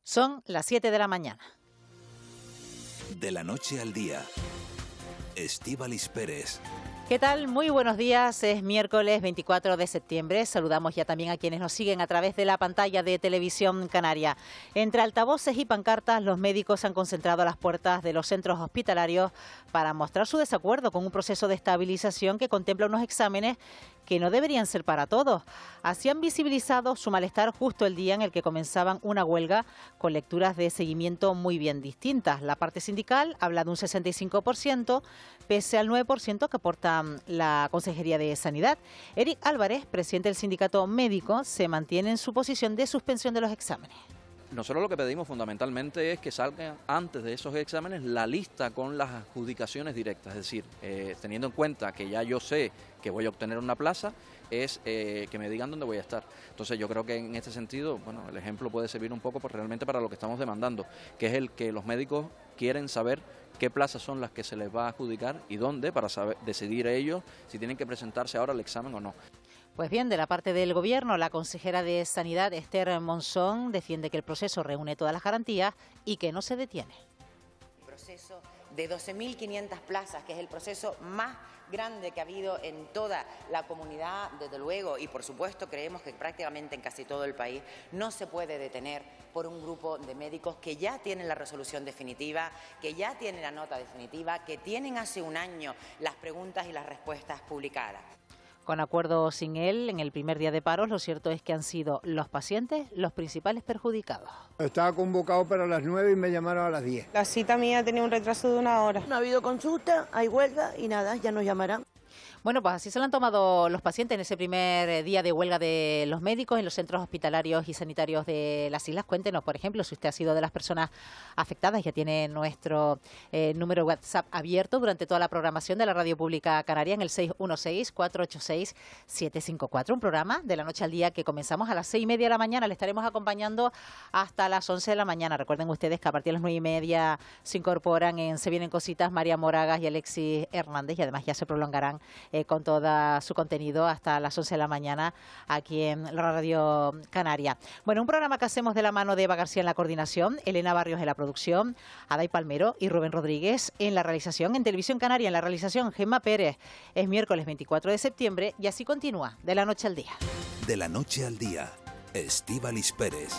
Son las 7 de la mañana. De la noche al día, Estíbaliz Pérez. ¿Qué tal? Muy buenos días. Es miércoles 24 de septiembre. Saludamos ya también a quienes nos siguen a través de la pantalla de Televisión Canaria. Entre altavoces y pancartas, los médicos se han concentrado a las puertas de los centros hospitalarios para mostrar su desacuerdo con un proceso de estabilización que contempla unos exámenes que no deberían ser para todos. Así han visibilizado su malestar justo el día en el que comenzaban una huelga con lecturas de seguimiento muy bien distintas. La parte sindical habla de un 65%, pese al 9% que aporta la Consejería de Sanidad. Eric Álvarez, presidente del sindicato médico, se mantiene en su posición de suspensión de los exámenes. Nosotros lo que pedimos fundamentalmente es que salga antes de esos exámenes la lista con las adjudicaciones directas, es decir, teniendo en cuenta que ya yo sé que voy a obtener una plaza, es que me digan dónde voy a estar. Entonces yo creo que en este sentido, bueno, el ejemplo puede servir un poco realmente para lo que estamos demandando, que es el que los médicos quieren saber qué plazas son las que se les va a adjudicar y dónde, para decidir ellos si tienen que presentarse ahora al examen o no. Pues bien, de la parte del Gobierno, la consejera de Sanidad, Esther Monzón, defiende que el proceso reúne todas las garantías y que no se detiene. El proceso de 12.500 plazas, que es el proceso más grande que ha habido en toda la comunidad, desde luego, y por supuesto creemos que prácticamente en casi todo el país, no se puede detener por un grupo de médicos que ya tienen la resolución definitiva, que ya tienen la nota definitiva, que tienen hace un año las preguntas y las respuestas publicadas. Con acuerdo sin él, en el primer día de paros, lo cierto es que han sido los pacientes los principales perjudicados. Estaba convocado para las 9 y me llamaron a las 10. La cita mía tenía un retraso de 1 hora. No ha habido consulta, hay huelga y nada, ya nos llamarán. Bueno, pues así se lo han tomado los pacientes en ese primer día de huelga de los médicos en los centros hospitalarios y sanitarios de las islas. Cuéntenos, por ejemplo, si usted ha sido de las personas afectadas, ya tiene nuestro número WhatsApp abierto durante toda la programación de la Radio Pública Canaria en el 616-486-754. Un programa de la noche al día que comenzamos a las 6:30 de la mañana. Le estaremos acompañando hasta las 11 de la mañana. Recuerden ustedes que a partir de las 9:30 se incorporan en Se Vienen Cositas María Moragas y Alexis Hernández, y además ya se prolongarán con todo su contenido hasta las 11 de la mañana aquí en la Radio Canaria. Bueno, un programa que hacemos de la mano de Eva García en la coordinación, Elena Barrios en la producción, Aday Palmero y Rubén Rodríguez en la realización. En Televisión Canaria, en la realización, Gemma Pérez. Es miércoles 24 de septiembre y así continúa, de la noche al día. De la noche al día, Estíbaliz Pérez.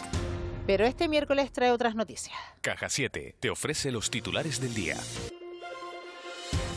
Pero este miércoles trae otras noticias. Caja 7 te ofrece los titulares del día.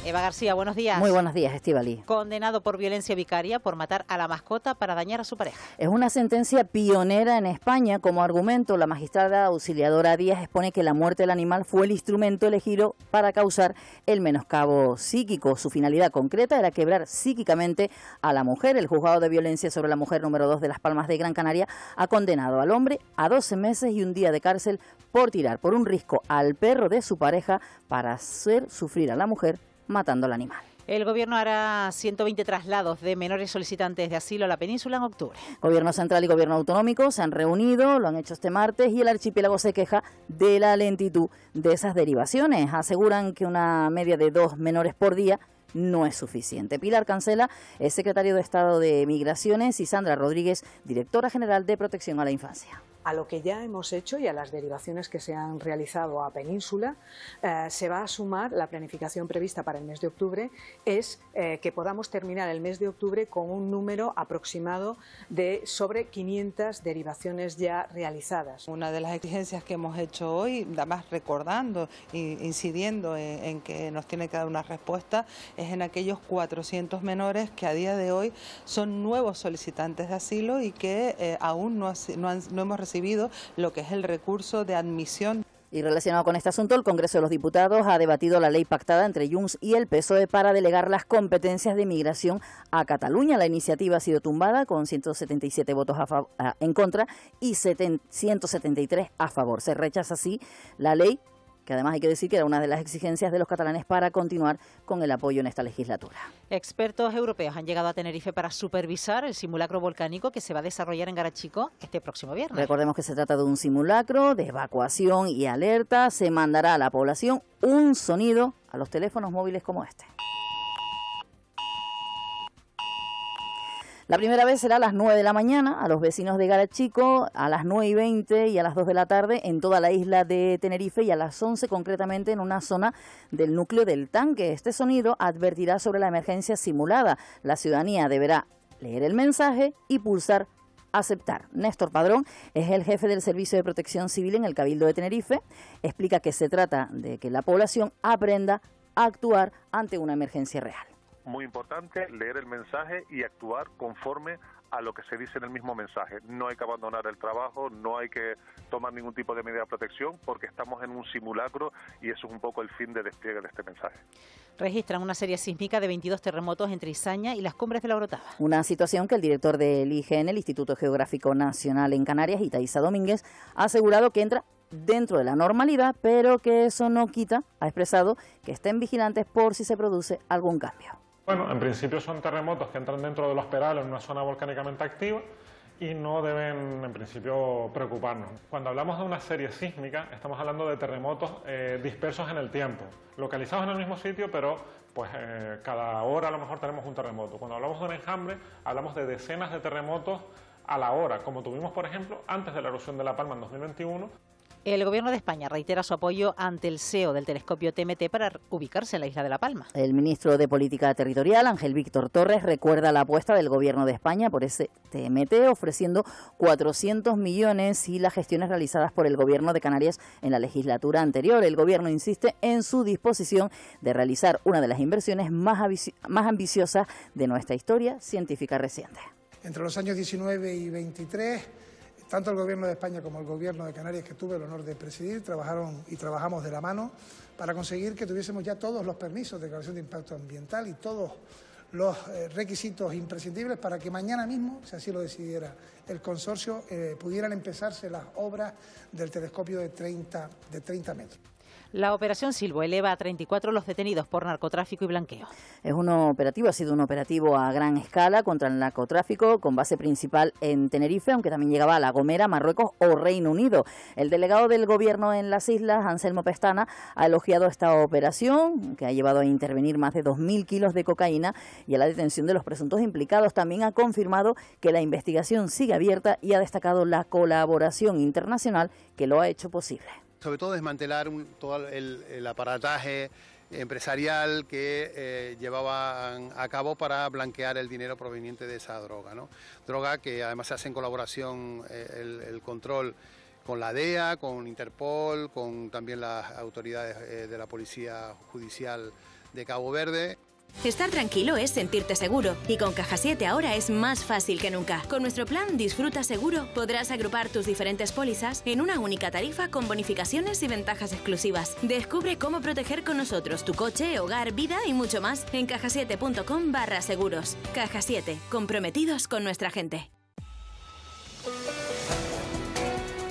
Eva García, buenos días. Muy buenos días, Estíbaliz. Condenado por violencia vicaria por matar a la mascota para dañar a su pareja. Es una sentencia pionera en España. Como argumento, la magistrada auxiliadora Díaz expone que la muerte del animal fue el instrumento elegido para causar el menoscabo psíquico. Su finalidad concreta era quebrar psíquicamente a la mujer. El juzgado de violencia sobre la mujer número 2 de Las Palmas de Gran Canaria ha condenado al hombre a 12 meses y un día de cárcel por tirar por un risco al perro de su pareja para hacer sufrir a la mujer matando al animal. El Gobierno hará 120 traslados de menores solicitantes de asilo a la península en octubre. Gobierno central y Gobierno autonómico se han reunido, lo han hecho este martes, y el archipiélago se queja de la lentitud de esas derivaciones. Aseguran que una media de 2 menores por día no es suficiente. Pilar Cancela es secretario de Estado de Migraciones y Sandra Rodríguez, directora general de Protección a la Infancia. A lo que ya hemos hecho y a las derivaciones que se han realizado a Península, se va a sumar la planificación prevista para el mes de octubre, es que podamos terminar el mes de octubre con un número aproximado de sobre 500 derivaciones ya realizadas. Una de las exigencias que hemos hecho hoy, además recordando e incidiendo en que nos tiene que dar una respuesta, es en aquellos 400 menores que a día de hoy son nuevos solicitantes de asilo y que aún no hemos recibido lo que es el recurso de admisión. Y relacionado con este asunto, el Congreso de los Diputados ha debatido la ley pactada entre Junts y el PSOE para delegar las competencias de migración a Cataluña. La iniciativa ha sido tumbada con 177 votos en contra y 173 a favor. Se rechaza así la ley, que además hay que decir que era una de las exigencias de los catalanes para continuar con el apoyo en esta legislatura. Expertos europeos han llegado a Tenerife para supervisar el simulacro volcánico que se va a desarrollar en Garachico este próximo viernes. Recordemos que se trata de un simulacro de evacuación y alerta. Se mandará a la población un sonido a los teléfonos móviles como este. La primera vez será a las 9 de la mañana, a los vecinos de Garachico, a las 9:20 y a las 2 de la tarde en toda la isla de Tenerife y a las 11 concretamente en una zona del núcleo del tanque. Este sonido advertirá sobre la emergencia simulada. La ciudadanía deberá leer el mensaje y pulsar aceptar. Néstor Padrón es el jefe del Servicio de Protección Civil en el Cabildo de Tenerife. Explica que se trata de que la población aprenda a actuar ante una emergencia real. Muy importante leer el mensaje y actuar conforme a lo que se dice en el mismo mensaje. No hay que abandonar el trabajo, no hay que tomar ningún tipo de medida de protección porque estamos en un simulacro y eso es un poco el fin de despliegue de este mensaje. Registran una serie sísmica de 22 terremotos entre Izaña y las Cumbres de la Orotava. Una situación que el director del IGN, el Instituto Geográfico Nacional en Canarias, Itaiza Domínguez, ha asegurado que entra dentro de la normalidad, pero que eso no quita, ha expresado, que estén vigilantes por si se produce algún cambio. Bueno, en principio son terremotos que entran dentro de lo esperable en una zona volcánicamente activa y no deben, en principio, preocuparnos. Cuando hablamos de una serie sísmica, estamos hablando de terremotos dispersos en el tiempo, localizados en el mismo sitio, pero pues cada hora a lo mejor tenemos un terremoto. Cuando hablamos de un enjambre, hablamos de decenas de terremotos a la hora, como tuvimos, por ejemplo, antes de la erupción de La Palma en 2021. El Gobierno de España reitera su apoyo ante el SEO del telescopio TMT para ubicarse en la isla de La Palma. El ministro de Política Territorial, Ángel Víctor Torres, recuerda la apuesta del Gobierno de España por ese TMT, ofreciendo 400 millones y las gestiones realizadas por el Gobierno de Canarias en la legislatura anterior. El Gobierno insiste en su disposición de realizar una de las inversiones más ambiciosas de nuestra historia científica reciente. Entre los años 19 y 23, tanto el Gobierno de España como el Gobierno de Canarias, que tuve el honor de presidir, trabajamos de la mano para conseguir que tuviésemos ya todos los permisos de declaración de impacto ambiental y todos los requisitos imprescindibles para que mañana mismo, si así lo decidiera el consorcio, pudieran empezarse las obras del telescopio de 30 metros. La operación Silvo eleva a 34 los detenidos por narcotráfico y blanqueo. Ha sido un operativo a gran escala contra el narcotráfico con base principal en Tenerife, aunque también llegaba a La Gomera, Marruecos o Reino Unido. El delegado del Gobierno en las islas, Anselmo Pestana, ha elogiado esta operación que ha llevado a intervenir más de 2.000 kilos de cocaína y a la detención de los presuntos implicados. También ha confirmado que la investigación sigue abierta y ha destacado la colaboración internacional que lo ha hecho posible. Sobre todo desmantelar todo el aparataje empresarial que llevaban a cabo para blanquear el dinero proveniente de esa droga, ¿no? Droga que además se hace en colaboración el control con la DEA, con Interpol, con también las autoridades de la Policía Judicial de Cabo Verde. Estar tranquilo es sentirte seguro y con Caja 7 ahora es más fácil que nunca. Con nuestro plan Disfruta Seguro podrás agrupar tus diferentes pólizas en una única tarifa con bonificaciones y ventajas exclusivas. Descubre cómo proteger con nosotros tu coche, hogar, vida y mucho más en cajasiete.com/seguros. Caja 7, comprometidos con nuestra gente.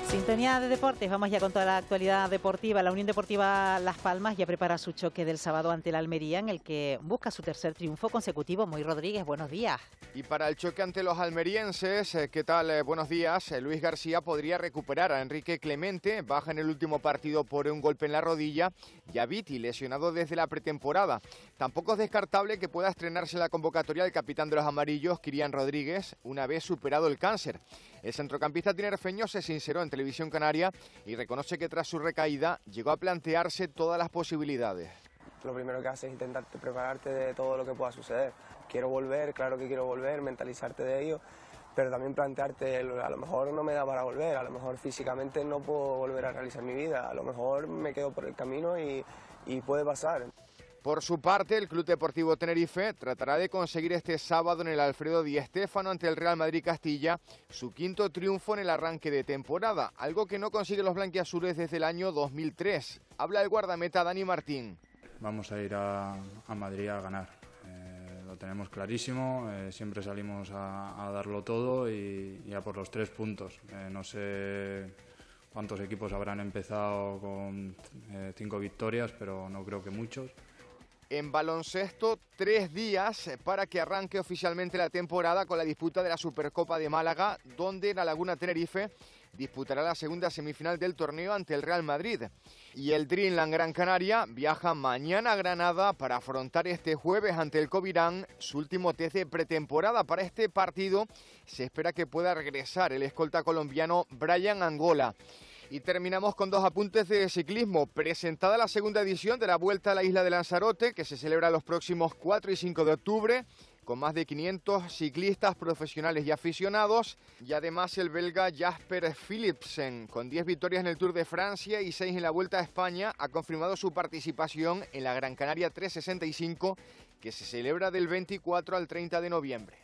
Sintonía de deportes, vamos ya con toda la actualidad deportiva. La Unión Deportiva Las Palmas ya prepara su choque del sábado ante el Almería, en el que busca su tercer triunfo consecutivo. Moy Rodríguez, buenos días. Y para el choque ante los almerienses, ¿qué tal? Buenos días. Luis García podría recuperar a Enrique Clemente, baja en el último partido por un golpe en la rodilla, y a Viti, lesionado desde la pretemporada. Tampoco es descartable que pueda estrenarse en la convocatoria el capitán de los amarillos, Kirian Rodríguez, una vez superado el cáncer. El centrocampista tinerfeño se sinceró en Televisión Canaria y reconoce que tras su recaída llegó a plantearse todas las posibilidades. Lo primero que haces es intentar prepararte de todo lo que pueda suceder. Quiero volver, claro que quiero volver, mentalizarte de ello, pero también plantearte, a lo mejor no me da para volver, a lo mejor físicamente no puedo volver a realizar mi vida, a lo mejor me quedo por el camino y puede pasar. Por su parte, el Club Deportivo Tenerife tratará de conseguir este sábado en el Alfredo Di Stéfano ante el Real Madrid Castilla su quinto triunfo en el arranque de temporada, algo que no consiguen los blanquiazules desde el año 2003. Habla el guardameta Dani Martín. Vamos a ir a Madrid a ganar, lo tenemos clarísimo, siempre salimos a darlo todo y a por los 3 puntos. No sé cuántos equipos habrán empezado con 5 victorias, pero no creo que muchos. En baloncesto, 3 días para que arranque oficialmente la temporada con la disputa de la Supercopa de Málaga, donde la Laguna Tenerife disputará la segunda semifinal del torneo ante el Real Madrid. Y el Dreamland Gran Canaria viaja mañana a Granada para afrontar este jueves ante el Covirán su último test de pretemporada. Para este partido se espera que pueda regresar el escolta colombiano Brian Angola. Y terminamos con dos apuntes de ciclismo. Presentada la segunda edición de la Vuelta a la Isla de Lanzarote, que se celebra los próximos 4 y 5 de octubre, con más de 500 ciclistas profesionales y aficionados. Y además el belga Jasper Philipsen, con 10 victorias en el Tour de Francia y 6 en la Vuelta a España, ha confirmado su participación en la Gran Canaria 365, que se celebra del 24 al 30 de noviembre.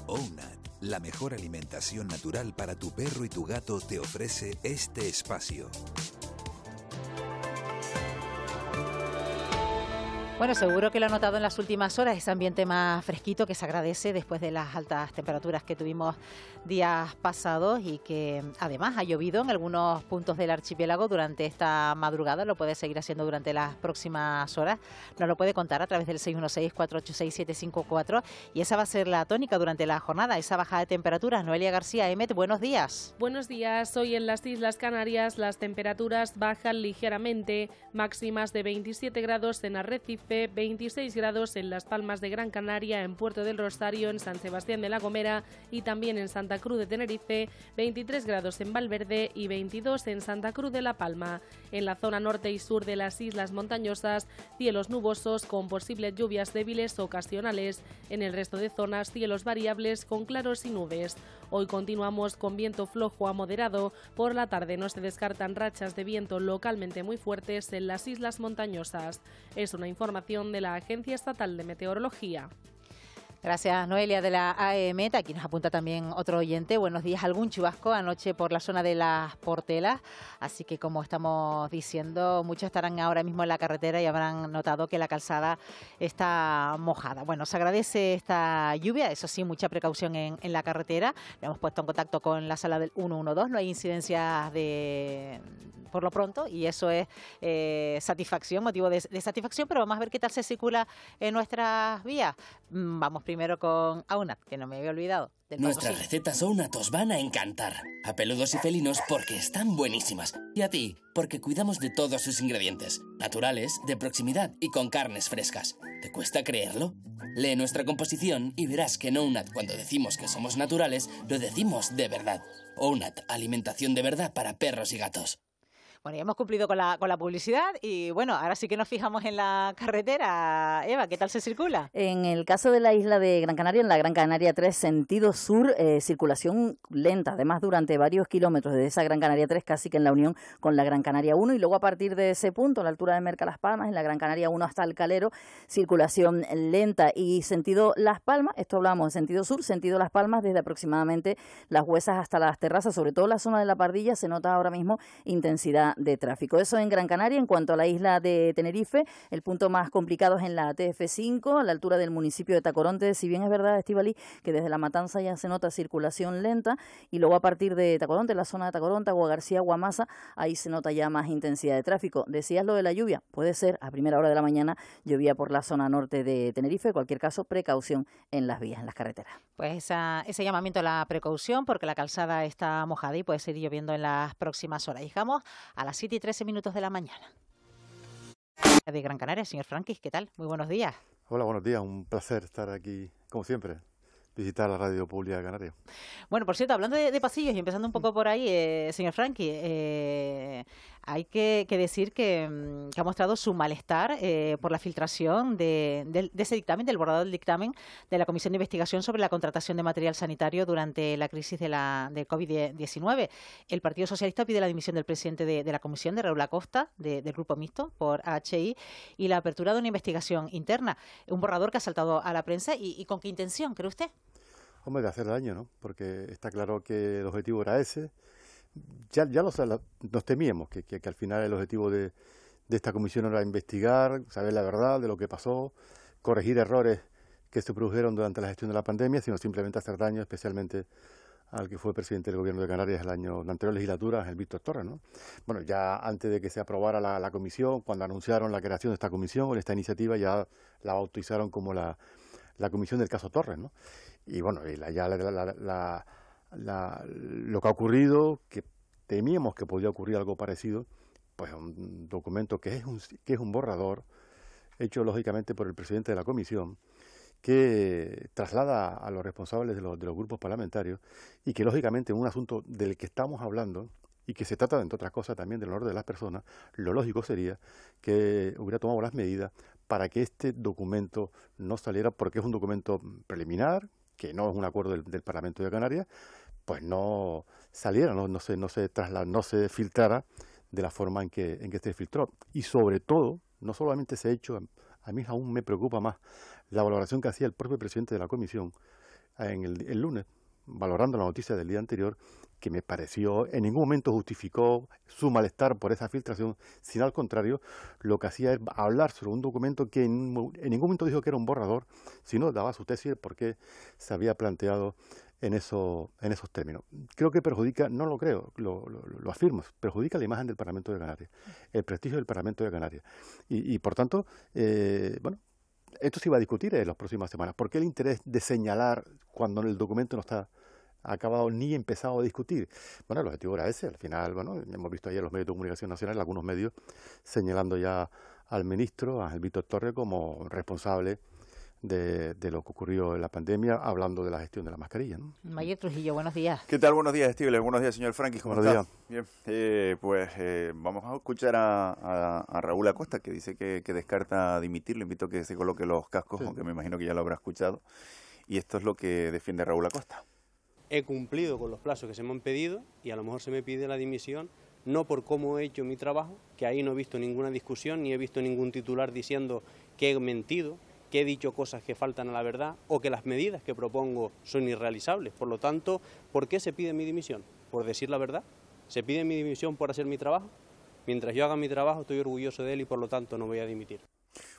OUNAT, la mejor alimentación natural para tu perro y tu gato, te ofrece este espacio. Bueno, seguro que lo ha notado en las últimas horas, ese ambiente más fresquito que se agradece después de las altas temperaturas que tuvimos días pasados y que además ha llovido en algunos puntos del archipiélago durante esta madrugada. Lo puede seguir haciendo durante las próximas horas. Nos lo puede contar a través del 616-486-754 y esa va a ser la tónica durante la jornada, esa bajada de temperaturas. Noelia García, Emet, buenos días. Buenos días. Hoy en las Islas Canarias las temperaturas bajan ligeramente, máximas de 27 grados en Arrecife, 26 grados en Las Palmas de Gran Canaria, en Puerto del Rosario, en San Sebastián de la Gomera y también en Santa Cruz de Tenerife, 23 grados en Valverde y 22 en Santa Cruz de la Palma. En la zona norte y sur de las islas montañosas, cielos nubosos con posibles lluvias débiles ocasionales. En el resto de zonas, cielos variables con claros y nubes. Hoy continuamos con viento flojo a moderado. Por la tarde no se descartan rachas de viento localmente muy fuertes en las islas montañosas. Es una información de la Agencia Estatal de Meteorología. Gracias, Noelia, de la AEMET. Aquí nos apunta también otro oyente. Buenos días. Algún chubasco anoche por la zona de las Portelas. Así que, como estamos diciendo, muchos estarán ahora mismo en la carretera y habrán notado que la calzada está mojada. Bueno, se agradece esta lluvia. Eso sí, mucha precaución en la carretera. Le hemos puesto en contacto con la sala del 112. No hay incidencias por lo pronto, y eso es satisfacción, motivo de satisfacción, pero vamos a ver qué tal se circula en nuestras vías. Vamos primero con AUNAT, que no me había olvidado. Nuestras recetas AUNAT os van a encantar. A peludos y felinos porque están buenísimas. Y a ti, porque cuidamos de todos sus ingredientes. Naturales, de proximidad y con carnes frescas. ¿Te cuesta creerlo? Lee nuestra composición y verás que en AUNAT, cuando decimos que somos naturales, lo decimos de verdad. AUNAT, alimentación de verdad para perros y gatos. Bueno, ya hemos cumplido con la publicidad y bueno, ahora sí que nos fijamos en la carretera. Eva, ¿qué tal se circula? En el caso de la isla de Gran Canaria, en la Gran Canaria 3, sentido sur, circulación lenta, además durante varios kilómetros de esa Gran Canaria 3, casi que en la unión con la Gran Canaria 1, y luego a partir de ese punto, a la altura de Merca Las Palmas, en la Gran Canaria 1 hasta el Calero, circulación lenta. Y sentido Las Palmas, esto hablamos de sentido sur, sentido Las Palmas, desde aproximadamente Las Huesas hasta las Terrazas, sobre todo la zona de la Pardilla, se nota ahora mismo intensidad de tráfico. Eso en Gran Canaria. En cuanto a la isla de Tenerife, el punto más complicado es en la TF5, a la altura del municipio de Tacoronte. Si bien es verdad, Estíbaliz, que desde La Matanza ya se nota circulación lenta, y luego a partir de Tacoronte, la zona de Tacoronte, Agua García, Guamasa, ahí se nota ya más intensidad de tráfico. Decías lo de la lluvia, puede ser a primera hora de la mañana, llovía por la zona norte de Tenerife. En cualquier caso, precaución en las vías, en las carreteras. Pues ese llamamiento a la precaución, porque la calzada está mojada y puede seguir lloviendo en las próximas horas. Llegamos a las 7 y 13 minutos de la mañana. De Gran Canaria, señor Franquis, ¿qué tal? Muy buenos días. Hola, buenos días. Un placer estar aquí, como siempre, visitar la Radio Pública de Canarias. Bueno, por cierto, hablando de pasillos y empezando un poco por ahí, señor Franqui, hay que decir que ha mostrado su malestar por la filtración de ese dictamen, del borrador del dictamen de la Comisión de Investigación sobre la contratación de material sanitario durante la crisis de COVID-19. El Partido Socialista pide la dimisión del presidente de la Comisión, de Raúl Acosta, del Grupo Mixto, por AHI, y la apertura de una investigación interna. Un borrador que ha saltado a la prensa. ¿Y con qué intención, cree usted? Hombre, de hacer daño, ¿no? Porque está claro que el objetivo era ese. Ya nos temíamos que al final el objetivo de esta comisión era investigar, saber la verdad de lo que pasó, corregir errores que se produjeron durante la gestión de la pandemia, sino simplemente hacer daño, especialmente al que fue presidente del Gobierno de Canarias el año de la anterior legislatura, el Víctor Torres, ¿no? Bueno, ya antes de que se aprobara la comisión, cuando anunciaron la creación de esta comisión o de esta iniciativa, ya la bautizaron como la comisión del caso Torres, ¿no? Y bueno, lo que ha ocurrido, que temíamos que podía ocurrir algo parecido, pues un documento que es un borrador, hecho lógicamente por el presidente de la comisión, que traslada a los responsables de los grupos parlamentarios y que lógicamente en un asunto del que estamos hablando y que se trata, entre otras cosas, también del honor de las personas, lo lógico sería que hubiera tomado las medidas para que este documento no saliera, porque es un documento preliminar, que no es un acuerdo del Parlamento de Canarias, pues no saliera, no se filtrara de la forma en que se filtró. Y sobre todo, no solamente ese hecho, a mí aún me preocupa más la valoración que hacía el propio presidente de la comisión el lunes, valorando la noticia del día anterior, que me pareció, en ningún momento justificó su malestar por esa filtración, sino al contrario, lo que hacía es hablar sobre un documento que en ningún momento dijo que era un borrador, sino daba su tesis de por qué se había planteado en esos términos. Creo que perjudica, no lo creo, lo afirmo, perjudica la imagen del Parlamento de Canarias, el prestigio del Parlamento de Canarias. Y por tanto, bueno, esto se iba a discutir en las próximas semanas. ¿Por qué el interés de señalar cuando el documento no está acabado ni empezado a discutir? Bueno, el objetivo era ese. Al final, bueno, hemos visto ayer los medios de comunicación nacional, algunos medios señalando ya al ministro, a Víctor Torres, como responsable de lo que ocurrió en la pandemia, hablando de la gestión de la mascarilla, ¿no? Mayer Trujillo, buenos días. ¿Qué tal? Buenos días, Estíbaliz. Buenos días, señor Franqui. ¿Cómo está? Buenos días. Bien. Vamos a escuchar a Raúl Acosta, que dice que descarta dimitir. Le invito a que se coloque los cascos, sí, aunque me imagino que ya lo habrá escuchado. Y esto es lo que defiende Raúl Acosta. He cumplido con los plazos que se me han pedido y a lo mejor se me pide la dimisión no por cómo he hecho mi trabajo, que ahí no he visto ninguna discusión ni he visto ningún titular diciendo que he mentido, que he dicho cosas que faltan a la verdad o que las medidas que propongo son irrealizables. Por lo tanto, ¿por qué se pide mi dimisión? ¿Por decir la verdad? ¿Se pide mi dimisión por hacer mi trabajo? Mientras yo haga mi trabajo estoy orgulloso de él y por lo tanto no voy a dimitir.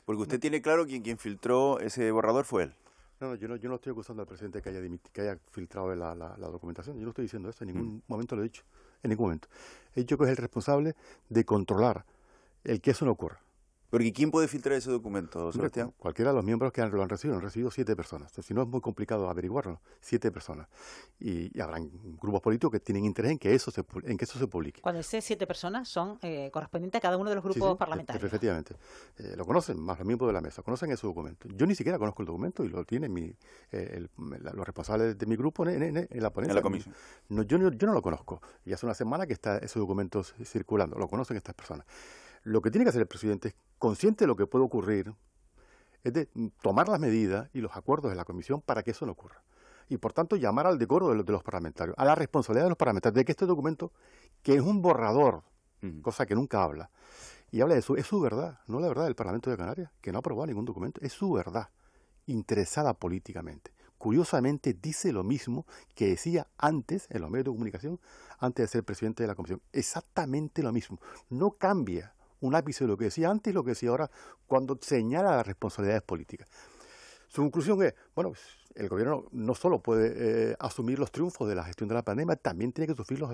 Porque usted tiene claro que quien filtró ese borrador fue él. No, yo no estoy acusando al presidente que haya filtrado la documentación. Yo no estoy diciendo eso, en ningún momento lo he dicho. En ningún momento. He dicho que es el responsable de controlar el que eso no ocurra. Porque ¿quién puede filtrar ese documento, Sebastián? Cualquiera de los miembros que lo han recibido 7 personas. Si no es muy complicado averiguarlo, 7 personas. Y habrán grupos políticos que tienen interés en que eso se publique. Cuando dice 7 personas, son correspondientes a cada uno de los grupos parlamentarios. Efectivamente. Lo conocen, más los miembros de la mesa, conocen ese documento. Yo ni siquiera conozco el documento y lo tienen los responsables de mi grupo en la ponencia. En la comisión. No, yo no lo conozco. Y hace una semana que está ese documento circulando. Lo conocen estas personas. Lo que tiene que hacer el presidente es, consciente de lo que puede ocurrir, es de tomar las medidas y los acuerdos de la comisión para que eso no ocurra. Y por tanto llamar al decoro de los parlamentarios, a la responsabilidad de los parlamentarios, de que este documento, que es un borrador, cosa que nunca habla, y habla de eso, es su verdad, no la verdad del Parlamento de Canarias, que no ha aprobado ningún documento, es su verdad, interesada políticamente. Curiosamente dice lo mismo que decía antes en los medios de comunicación, antes de ser presidente de la comisión. Exactamente lo mismo. No cambia un ápice de lo que decía antes y lo que decía ahora cuando señala las responsabilidades políticas. Su conclusión es, bueno, el gobierno no solo puede asumir los triunfos de la gestión de la pandemia, también tiene que asumir los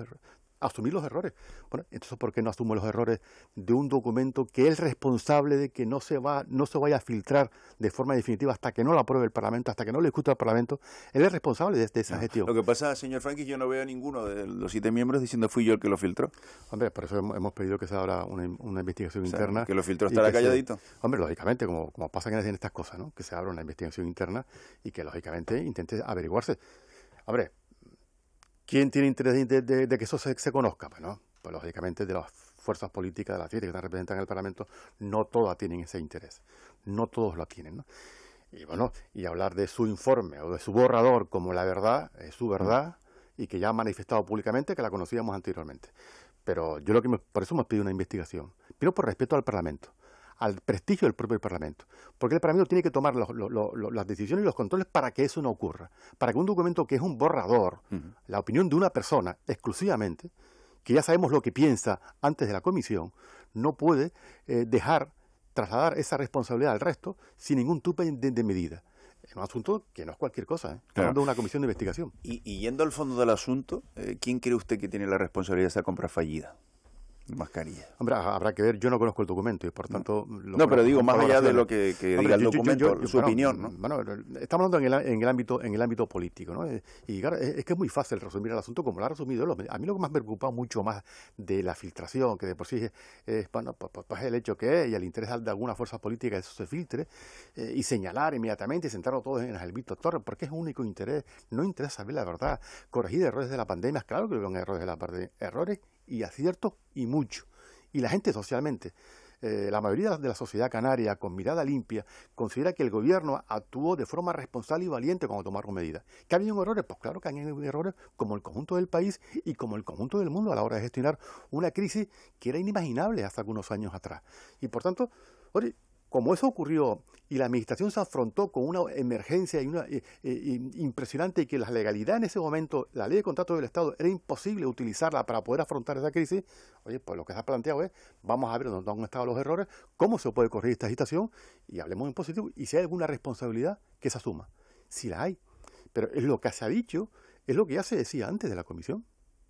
errores. Bueno, entonces, ¿por qué no asume los errores de un documento que es responsable de que no se vaya a filtrar de forma definitiva hasta que no lo apruebe el Parlamento, hasta que no lo discuta el Parlamento? Él es responsable de esa gestión. Lo que pasa, señor Franqui, yo no veo a ninguno de los 7 miembros diciendo fui yo el que lo filtró. Hombre, por eso hemos pedido que se abra una investigación interna. Que lo filtró estará calladito. Hombre, lógicamente, como pasa en estas cosas, ¿no? Que se abra una investigación interna y que lógicamente intente averiguarse. Hombre, ¿quién tiene interés de que eso se conozca? Bueno, pues lógicamente de las fuerzas políticas de las 7 que están representadas en el Parlamento, no todas tienen ese interés. No todos lo tienen, ¿no? Y bueno, y hablar de su informe o de su borrador como la verdad, es su verdad, y que ya ha manifestado públicamente que la conocíamos anteriormente. Pero yo por eso hemos pedido una investigación. Pero por respeto al Parlamento, al prestigio del propio Parlamento. Porque el Parlamento tiene que tomar las decisiones y los controles para que eso no ocurra. Para que un documento que es un borrador, la opinión de una persona exclusivamente, que ya sabemos lo que piensa antes de la comisión, no puede trasladar esa responsabilidad al resto sin ningún tipo de medida. Es un asunto que no es cualquier cosa, hablando de una comisión de investigación. Y yendo al fondo del asunto, ¿quién cree usted que tiene la responsabilidad de esa compra fallida? mascarilla. Hombre, habrá que ver, yo no conozco el documento y por tanto... No, pero digo, más allá de lo que diga el documento, su opinión, ¿no? Bueno, estamos hablando en el ámbito político, ¿no? Y claro, es que es muy fácil resumir el asunto como lo ha resumido él. A mí lo que más me preocupa mucho más de la filtración, que de por sí es bueno, pues el hecho que es, y el interés de alguna fuerza política eso se filtre, y señalar inmediatamente y sentarlo todos en Alberto Torres, porque es un único interés, no interesa saber la verdad, corregir errores de la pandemia, claro que son errores de la pandemia, errores y aciertos y mucho. Y la gente socialmente, la mayoría de la sociedad canaria, con mirada limpia, considera que el gobierno actuó de forma responsable y valiente cuando tomaron medidas. ¿Que ha habido errores? Pues claro que han habido errores como el conjunto del país y como el conjunto del mundo a la hora de gestionar una crisis que era inimaginable hasta algunos años atrás. Y por tanto, oye, como eso ocurrió y la administración se afrontó con una emergencia y una impresionante, y que la legalidad en ese momento, la ley de contratos del Estado, era imposible utilizarla para poder afrontar esa crisis, oye, pues lo que se ha planteado es, vamos a ver dónde han estado los errores, cómo se puede corregir esta situación, y hablemos en positivo, y si hay alguna responsabilidad, que se asuma. Si la hay. Pero es lo que se ha dicho, es lo que ya se decía antes de la comisión.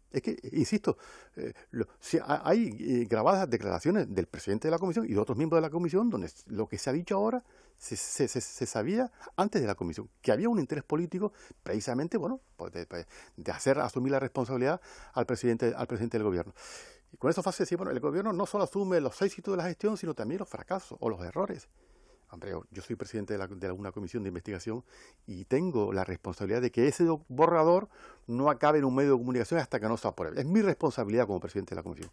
Es que, insisto, hay grabadas declaraciones del presidente de la comisión y de otros miembros de la comisión donde lo que se ha dicho ahora se sabía antes de la comisión, que había un interés político precisamente, bueno, pues de hacer asumir la responsabilidad al presidente del gobierno. Y con eso es fácil decir, bueno, el gobierno no solo asume los éxitos de la gestión, sino también los fracasos o los errores. Hombre, yo soy presidente de una comisión de investigación y tengo la responsabilidad de que ese borrador no acabe en un medio de comunicación hasta que no se apruebe. Es mi responsabilidad como presidente de la comisión.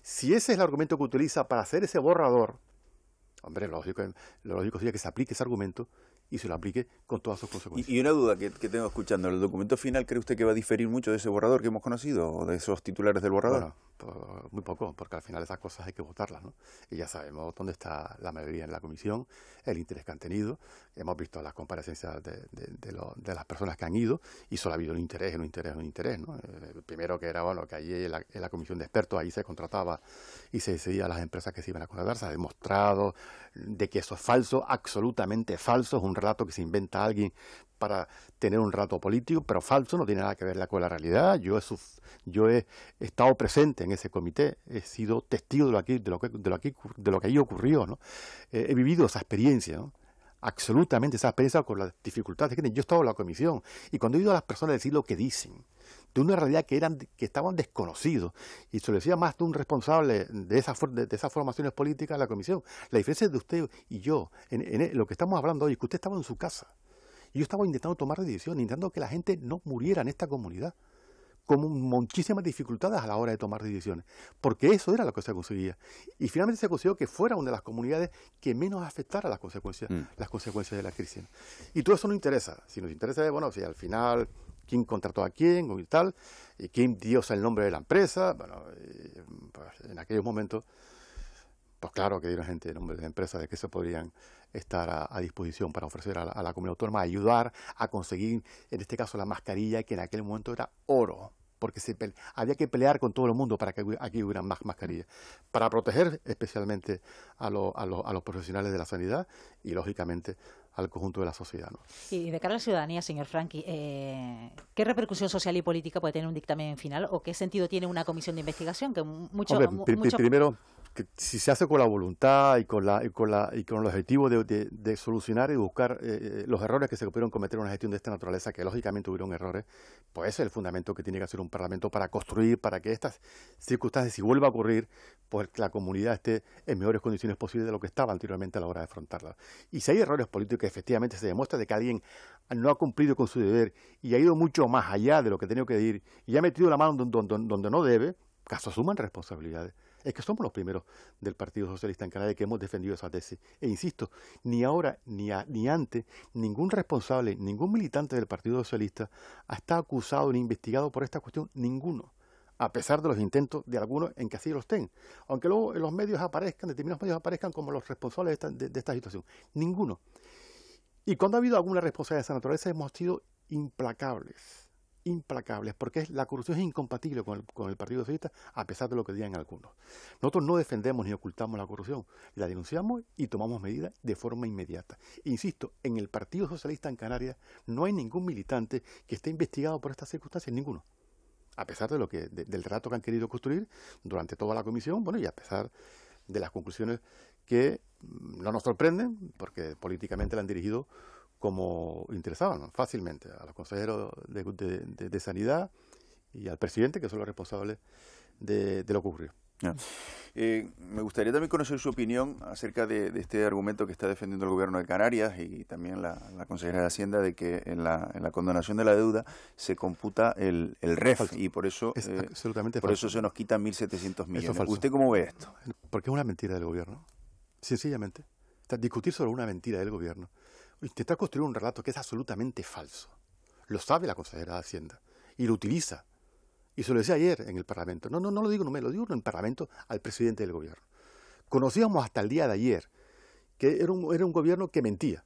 Si ese es el argumento que utiliza para hacer ese borrador, hombre, lo lógico sería que se aplique ese argumento y se lo aplique con todas sus consecuencias. Y una duda que tengo escuchando, ¿el documento final cree usted que va a diferir mucho de ese borrador que hemos conocido o de esos titulares del borrador? Bueno, pues muy poco, porque al final esas cosas hay que votarlas, ¿no? Y ya sabemos dónde está la mayoría en la comisión, el interés que han tenido, hemos visto las comparecencias de las personas que han ido y solo ha habido un interés, ¿no? Primero que era, bueno, que allí en la comisión de expertos, ahí se contrataba y se decidía a las empresas que se iban a contratar, se ha demostrado de que eso es falso, absolutamente falso, es un relato que se inventa alguien para tener un relato político, pero falso, no tiene nada que ver con la realidad. Yo he estado presente en ese comité, he sido testigo de lo que allí ocurrió, ¿no? He vivido esa experiencia, ¿no? Absolutamente esa experiencia con las dificultades que tienen. Yo he estado en la comisión y cuando he oído a las personas decir lo que dicen, de una realidad que estaban desconocidos, y se lo decía más de un responsable de esas formaciones políticas de la comisión. La diferencia de usted y yo, en lo que estamos hablando hoy, es que usted estaba en su casa, y yo estaba intentando tomar decisiones, intentando que la gente no muriera en esta comunidad, con muchísimas dificultades a la hora de tomar decisiones, porque eso era lo que se conseguía. Y finalmente se consiguió que fuera una de las comunidades que menos afectara las consecuencias de la crisis. Y todo eso no interesa. Si nos interesa, bueno, si al final quién contrató a quién y tal, y quién dio el nombre de la empresa, bueno, pues en aquellos momentos, pues claro que dieron gente el nombre de la empresa, de que se podrían estar a disposición para ofrecer a la comunidad autónoma, ayudar a conseguir, en este caso, la mascarilla, que en aquel momento era oro, porque había que pelear con todo el mundo para que aquí hubiera más mascarillas, para proteger especialmente a los profesionales de la sanidad y, lógicamente, al conjunto de la sociedad, ¿no? Y de cara a la ciudadanía, señor Franqui, ¿qué repercusión social y política puede tener un dictamen final o qué sentido tiene una comisión de investigación? Que Primero, que si se hace con la voluntad y con el objetivo de solucionar y buscar los errores que se pudieron cometer en una gestión de esta naturaleza, que lógicamente hubieron errores, pues ese es el fundamento que tiene que hacer un parlamento para construir, para que estas circunstancias, si vuelva a ocurrir, pues la comunidad esté en mejores condiciones posibles de lo que estaba anteriormente a la hora de afrontarla. Y si hay errores políticos que efectivamente se demuestra de que alguien no ha cumplido con su deber y ha ido mucho más allá de lo que tenía que ir y ha metido la mano donde no debe, que se asuman responsabilidades. Es que somos los primeros del Partido Socialista en Canarias que hemos defendido esa tesis. E insisto, ni ahora ni antes, ningún responsable, ningún militante del Partido Socialista ha estado acusado ni investigado por esta cuestión, ninguno, a pesar de los intentos de algunos en que así lo estén. Aunque luego en los medios determinados medios aparezcan como los responsables de esta situación. Ninguno. Y cuando ha habido alguna responsabilidad de esa naturaleza hemos sido implacables, porque la corrupción es incompatible con el Partido Socialista, a pesar de lo que digan algunos. Nosotros no defendemos ni ocultamos la corrupción, la denunciamos y tomamos medidas de forma inmediata. Insisto, en el Partido Socialista en Canarias no hay ningún militante que esté investigado por estas circunstancias, ninguno. a pesar de del relato que han querido construir durante toda la comisión, bueno, y a pesar de las conclusiones que no nos sorprenden, porque políticamente la han dirigido como interesaban, fácilmente, a los consejeros de Sanidad y al presidente, que son los responsables de lo que ocurrió. Me gustaría también conocer su opinión acerca de este argumento que está defendiendo el gobierno de Canarias y también la consejera de Hacienda, de que en la condonación de la deuda se computa el REF y por eso se nos quitan 1.700 millones. ¿Usted cómo ve esto? Porque es una mentira del gobierno, sencillamente. Discutir sobre una mentira del gobierno, intentar construir un relato que es absolutamente falso. Lo sabe la consejera de Hacienda y lo utiliza. Y se lo decía ayer en el Parlamento. No lo digo en el Parlamento al presidente del gobierno. Conocíamos hasta el día de ayer que era un gobierno que mentía.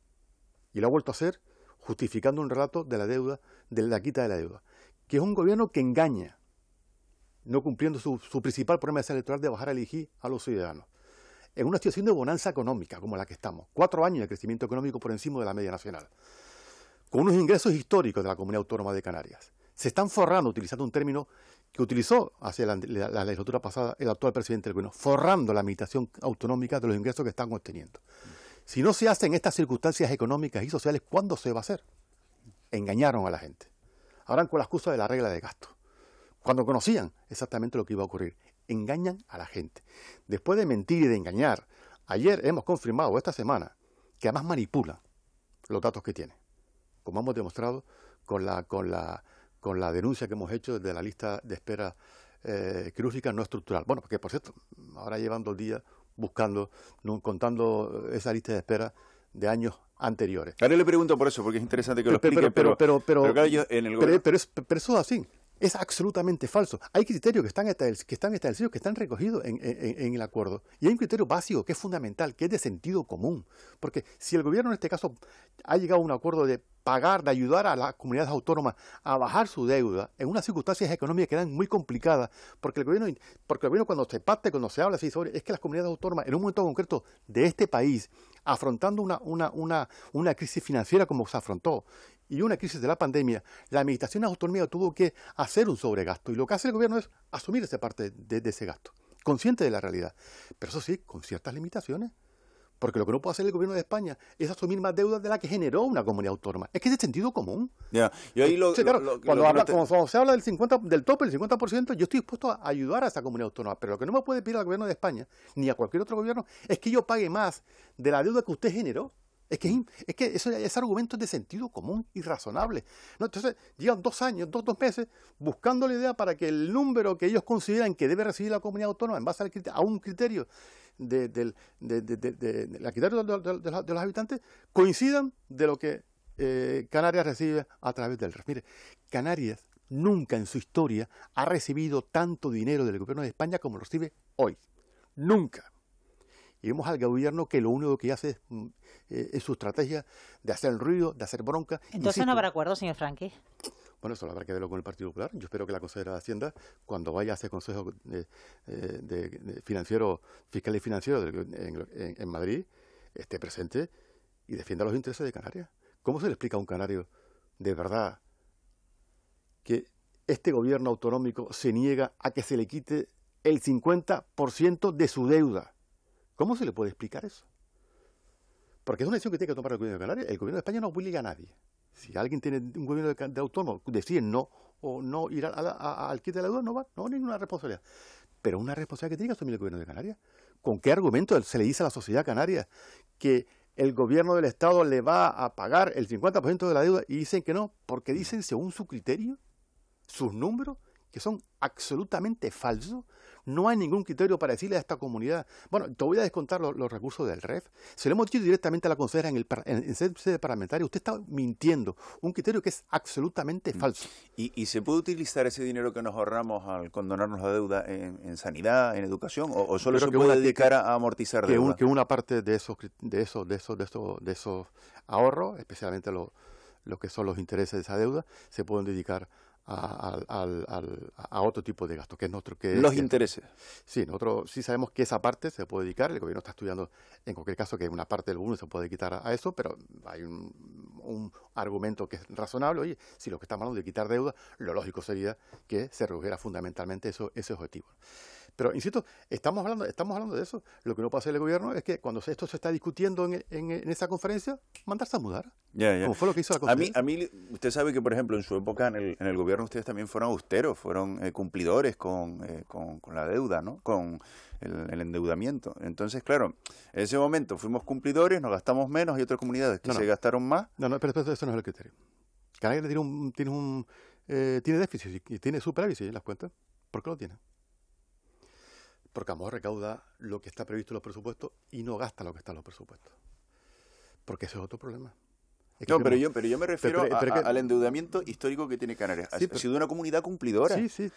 Y lo ha vuelto a hacer justificando un relato de la deuda, de la quita de la deuda. Que es un gobierno que engaña, no cumpliendo su principal promesa electoral de bajar el IGI a los ciudadanos. En una situación de bonanza económica como la que estamos. 4 años de crecimiento económico por encima de la media nacional. Con unos ingresos históricos de la Comunidad Autónoma de Canarias. Se están forrando, utilizando un término que utilizó hacia la legislatura pasada el actual presidente del gobierno, forrando la administración autonómica de los ingresos que están obteniendo. Si no se hacen estas circunstancias económicas y sociales, ¿cuándo se va a hacer? Engañaron a la gente. Ahora con la excusa de la regla de gasto. Cuando conocían exactamente lo que iba a ocurrir. Engañan a la gente. Después de mentir y de engañar, ayer hemos confirmado, esta semana, que además manipulan los datos que tienen. Como hemos demostrado con la denuncia que hemos hecho de la lista de espera quirúrgica no estructural. Bueno, porque por cierto, ahora llevan 2 días contando esa lista de espera de años anteriores. Ahora le pregunto por eso, porque es interesante que lo explique, pero claro, yo en el gobierno... pero eso es así. Es absolutamente falso. Hay criterios que están establecidos, que están recogidos en el acuerdo. Y hay un criterio básico que es fundamental, que es de sentido común. Porque si el gobierno en este caso ha llegado a un acuerdo de pagar, de ayudar a las comunidades autónomas a bajar su deuda, en unas circunstancias económicas que eran muy complicadas, porque el gobierno cuando se pacta, cuando se habla así sobre, es que las comunidades autónomas, en un momento concreto de este país, afrontando una crisis financiera como se afrontó, y una crisis de la pandemia, la administración autonómica tuvo que hacer un sobregasto. Y lo que hace el gobierno es asumir esa parte de ese gasto, consciente de la realidad. Pero eso sí, con ciertas limitaciones. Porque lo que no puede hacer el gobierno de España es asumir más deuda de la que generó una comunidad autónoma. Es que es de sentido común. Ya. Y ahí cuando se habla del tope, del 50%, yo estoy dispuesto a ayudar a esa comunidad autónoma. Pero lo que no me puede pedir al gobierno de España, ni a cualquier otro gobierno, es que yo pague más de la deuda que usted generó. Es que ese argumento es de sentido común y razonable, ¿no? Entonces, llevan 2 años, 2 meses, buscando la idea para que el número que ellos consideran que debe recibir la comunidad autónoma en base a un criterio de los habitantes coincidan de lo que Canarias recibe a través del REF. Mire, Canarias nunca en su historia ha recibido tanto dinero del gobierno de España como lo recibe hoy. Nunca. Y vemos al gobierno que lo único que hace es su estrategia de hacer ruido, de hacer bronca. Entonces no habrá acuerdo, señor Franqui. Bueno, eso habrá que verlo con el Partido Popular. Yo espero que la consejera de Hacienda, cuando vaya a ese consejo fiscal y financiero en Madrid, esté presente y defienda los intereses de Canarias. ¿Cómo se le explica a un canario de verdad que este gobierno autonómico se niega a que se le quite el 50% de su deuda? ¿Cómo se le puede explicar eso? Porque es una decisión que tiene que tomar el gobierno de Canarias. El gobierno de España no obliga a nadie. Si alguien tiene un gobierno de autónomo, decide no ir al quite de la deuda, no hay ninguna responsabilidad. Pero una responsabilidad que tiene que asumir el gobierno de Canarias. ¿Con qué argumento se le dice a la sociedad canaria que el gobierno del Estado le va a pagar el 50% de la deuda y dicen que no? Porque dicen según su criterio, sus números, que son absolutamente falsos. No hay ningún criterio para decirle a esta comunidad, bueno, te voy a descontar los recursos del REF. Se lo hemos dicho directamente a la consejera en sede parlamentaria. Usted está mintiendo. Un criterio que es absolutamente falso. ¿Y se puede utilizar ese dinero que nos ahorramos al condonarnos la deuda en sanidad, en educación? ¿O solo se puede dedicar a amortizar deuda? Que una parte de esos ahorros, especialmente lo que son los intereses de esa deuda, se pueden dedicar a otro tipo de gasto, que es nuestro... ¿Los intereses? Sí, nosotros sí sabemos que esa parte se puede dedicar, el gobierno está estudiando en cualquier caso que una parte del bono se puede quitar a eso, pero hay un argumento que es razonable. Oye, si lo que estamos hablando de quitar deuda, lo lógico sería que se redujera fundamentalmente ese objetivo. Pero, insisto, estamos hablando de eso. Lo que no puede hacer el gobierno es que cuando esto se está discutiendo en esa conferencia, mandarse a mudar. Como fue lo que hizo la conferencia. A mí, usted sabe que, por ejemplo, en su época en el gobierno ustedes también fueron austeros, fueron cumplidores con la deuda, ¿no? Con el endeudamiento. Entonces, claro, en ese momento fuimos cumplidores, nos gastamos menos, hay otras comunidades que se gastaron más. No, pero eso no es el criterio. Canarias tiene déficit y tiene superávit en las cuentas. ¿Por qué lo tiene? Porque a lo mejor recauda lo que está previsto en los presupuestos y no gasta lo que está en los presupuestos. Porque ese es otro problema. No, pero yo me refiero al endeudamiento histórico que tiene Canarias. Sí, ha sido una comunidad cumplidora. Sí.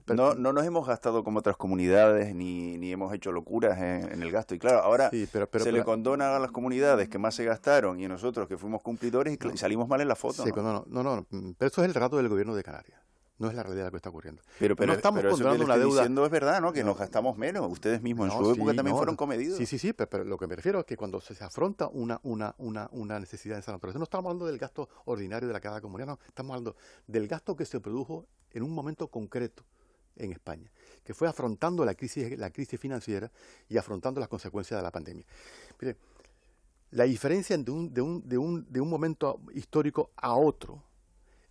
No nos hemos gastado como otras comunidades ni hemos hecho locuras en el gasto. Y claro, ahora se le condona a las comunidades que más se gastaron y nosotros que fuimos cumplidores y salimos mal en la foto. Sí, no. Pero eso es el relato del gobierno de Canarias. No es la realidad que está ocurriendo. Pero no estamos condonando una deuda. Diciendo es verdad, ¿no? Que nos gastamos menos. Ustedes mismos en su época también fueron comedidos. Sí, pero lo que me refiero es que cuando se afronta una necesidad de esa naturaleza, no estamos hablando del gasto ordinario de cada comunidad, no, estamos hablando del gasto que se produjo en un momento concreto en España, que fue afrontando la crisis financiera y afrontando las consecuencias de la pandemia. Mire, la diferencia de un momento histórico a otro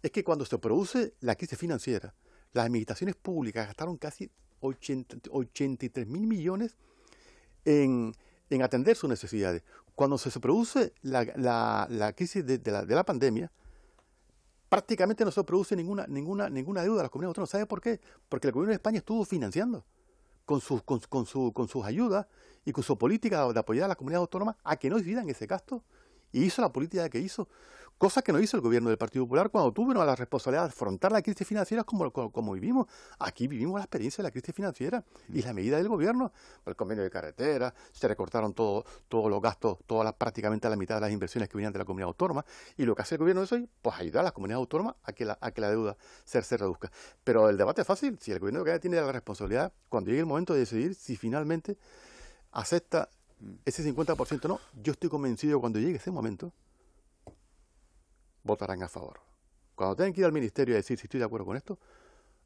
es que cuando se produce la crisis financiera, las administraciones públicas gastaron casi 83.000 millones en atender sus necesidades. Cuando se produce la crisis de la pandemia, prácticamente no se produce ninguna deuda de las comunidades autónomas. ¿Sabe por qué? Porque el gobierno de España estuvo financiando con sus ayudas y con su política de apoyar a las comunidades autónomas a que no hicieran ese gasto. Y hizo la política que hizo, cosa que no hizo el gobierno del Partido Popular cuando tuvieron la responsabilidad de afrontar la crisis financiera como vivimos. Aquí vivimos la experiencia de la crisis financiera y la medida del gobierno. El convenio de carretera, se recortaron todos los gastos, prácticamente a la mitad de las inversiones que venían de la comunidad autónoma. Y lo que hace el gobierno es hoy, pues ayudar a las comunidades autónomas a que la deuda se reduzca. Pero el debate es fácil. Si el gobierno de Canarias tiene la responsabilidad, cuando llegue el momento de decidir si finalmente acepta ese 50% no, yo estoy convencido que cuando llegue ese momento votarán a favor. Cuando tengan que ir al ministerio y decir si estoy de acuerdo con esto,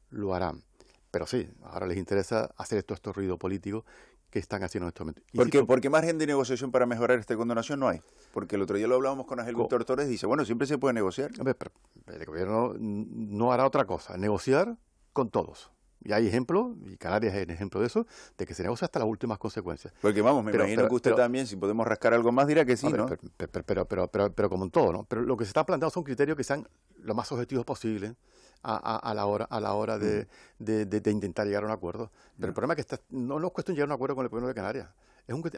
lo harán. Pero sí, ahora les interesa hacer estos ruidos políticos que están haciendo en estos momentos. Porque margen de negociación para mejorar esta condonación no hay. Porque el otro día lo hablábamos con Ángel Víctor Torres y dice, bueno, siempre se puede negociar. Pero el gobierno no hará otra cosa, negociar con todos. Y hay ejemplos, y Canarias es un ejemplo de eso, de que se negocia hasta las últimas consecuencias. Porque vamos, me imagino que usted también, si podemos rascar algo más, dirá que sí, ¿no? Pero como en todo, ¿no? Pero lo que se está planteando son criterios que sean lo más objetivos posibles a la hora de intentar llegar a un acuerdo. Pero el problema es que no es cuestión de llegar a un acuerdo con el gobierno de Canarias.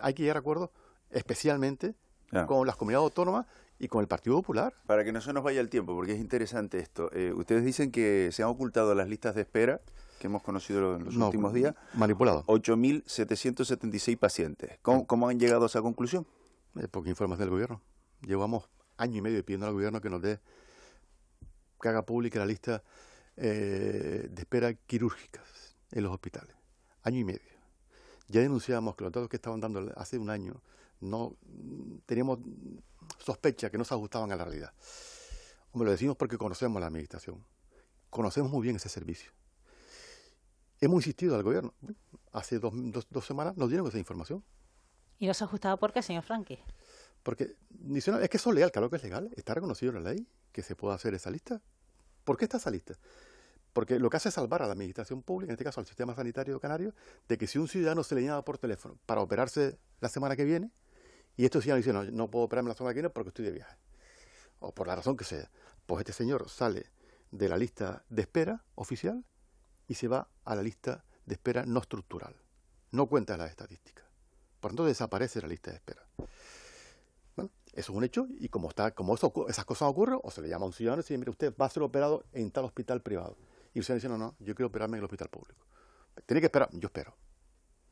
Hay que llegar a acuerdos especialmente con las comunidades autónomas y con el Partido Popular. Para que no se nos vaya el tiempo, porque es interesante esto. Ustedes dicen que se han ocultado las listas de espera que hemos conocido en los últimos días. Manipulado. 8.776 pacientes. ¿Cómo han llegado a esa conclusión? Porque informes del gobierno. Llevamos año y medio pidiendo al gobierno que haga pública la lista de espera quirúrgicas en los hospitales. Año y medio. Ya denunciamos que los datos que estaban dando hace un año no teníamos sospecha que no se ajustaban a la realidad. Lo decimos porque conocemos la administración. Conocemos muy bien ese servicio. Hemos insistido al gobierno. Hace dos semanas nos dieron esa información. ¿Y no se ha ajustado por qué, señor Franqui? Porque es que eso es legal, claro que es legal. Está reconocido en la ley que se pueda hacer esa lista. ¿Por qué está esa lista? Porque lo que hace es salvar a la administración pública, en este caso al sistema sanitario canario, de que si un ciudadano se le llama por teléfono para operarse la semana que viene, y este ciudadano dice, no puedo operarme la semana que viene porque estoy de viaje, o por la razón que sea, pues este señor sale de la lista de espera oficial y se va a la lista de espera no estructural. No cuenta en las estadísticas. Por tanto, desaparece la lista de espera. Bueno, eso es un hecho, y como esas cosas ocurren, o se le llama a un ciudadano y dice, mire, usted va a ser operado en tal hospital privado. Y el ciudadano dice, no, yo quiero operarme en el hospital público. Tiene que esperar, yo espero.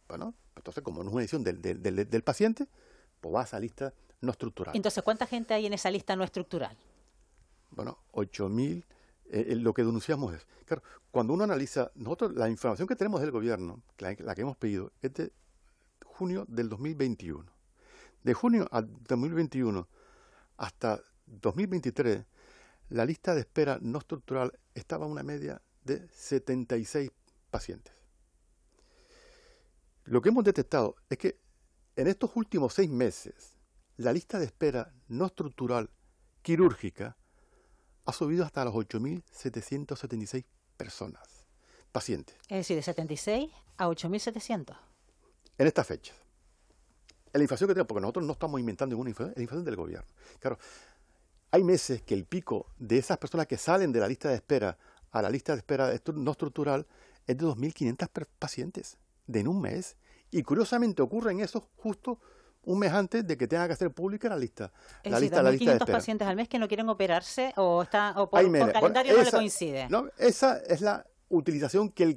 Bueno, entonces, como no es una decisión del paciente, pues va a esa lista no estructural. Entonces, ¿cuánta gente hay en esa lista no estructural? Bueno, 8.000. Lo que denunciamos es, claro, cuando uno analiza, nosotros la información que tenemos del gobierno, la que hemos pedido, es de junio del 2021. De junio al 2021 hasta 2023, la lista de espera no estructural estaba en una media de 76 pacientes. Lo que hemos detectado es que en estos últimos 6 meses, la lista de espera no estructural quirúrgica ha subido hasta los 8.776 personas, pacientes. Es decir, de 76 a 8.700. En estas fechas. En la inflación que tenemos, porque nosotros no estamos inventando ninguna inflación, es la inflación del gobierno. Claro, hay meses que el pico de esas personas que salen de la lista de espera a la lista de espera no estructural es de 2.500 pacientes, de en un mes. Y curiosamente ocurre en eso justo un mes antes de que tenga que hacer pública la lista. Es decir, 2.500 pacientes al mes que no quieren operarse o por calendario no le coincide. No, esa es la utilización que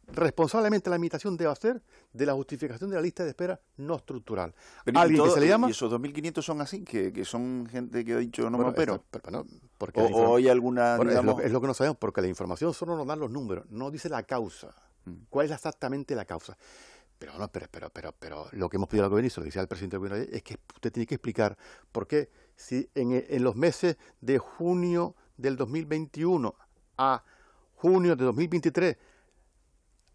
responsablemente la administración debe hacer de la justificación de la lista de espera no estructural. Alguien que se le llama... ¿Y esos 2.500 son así? ¿Que son gente que ha dicho no me opero? ¿O hay alguna, digamos... Es lo que no sabemos, porque la información solo nos da los números, no dice la causa. ¿Cuál es exactamente la causa? Pero lo que hemos pedido al gobierno, y se lo decía el presidente del gobierno, es que usted tiene que explicar por qué si en los meses de junio del 2021 a junio de 2023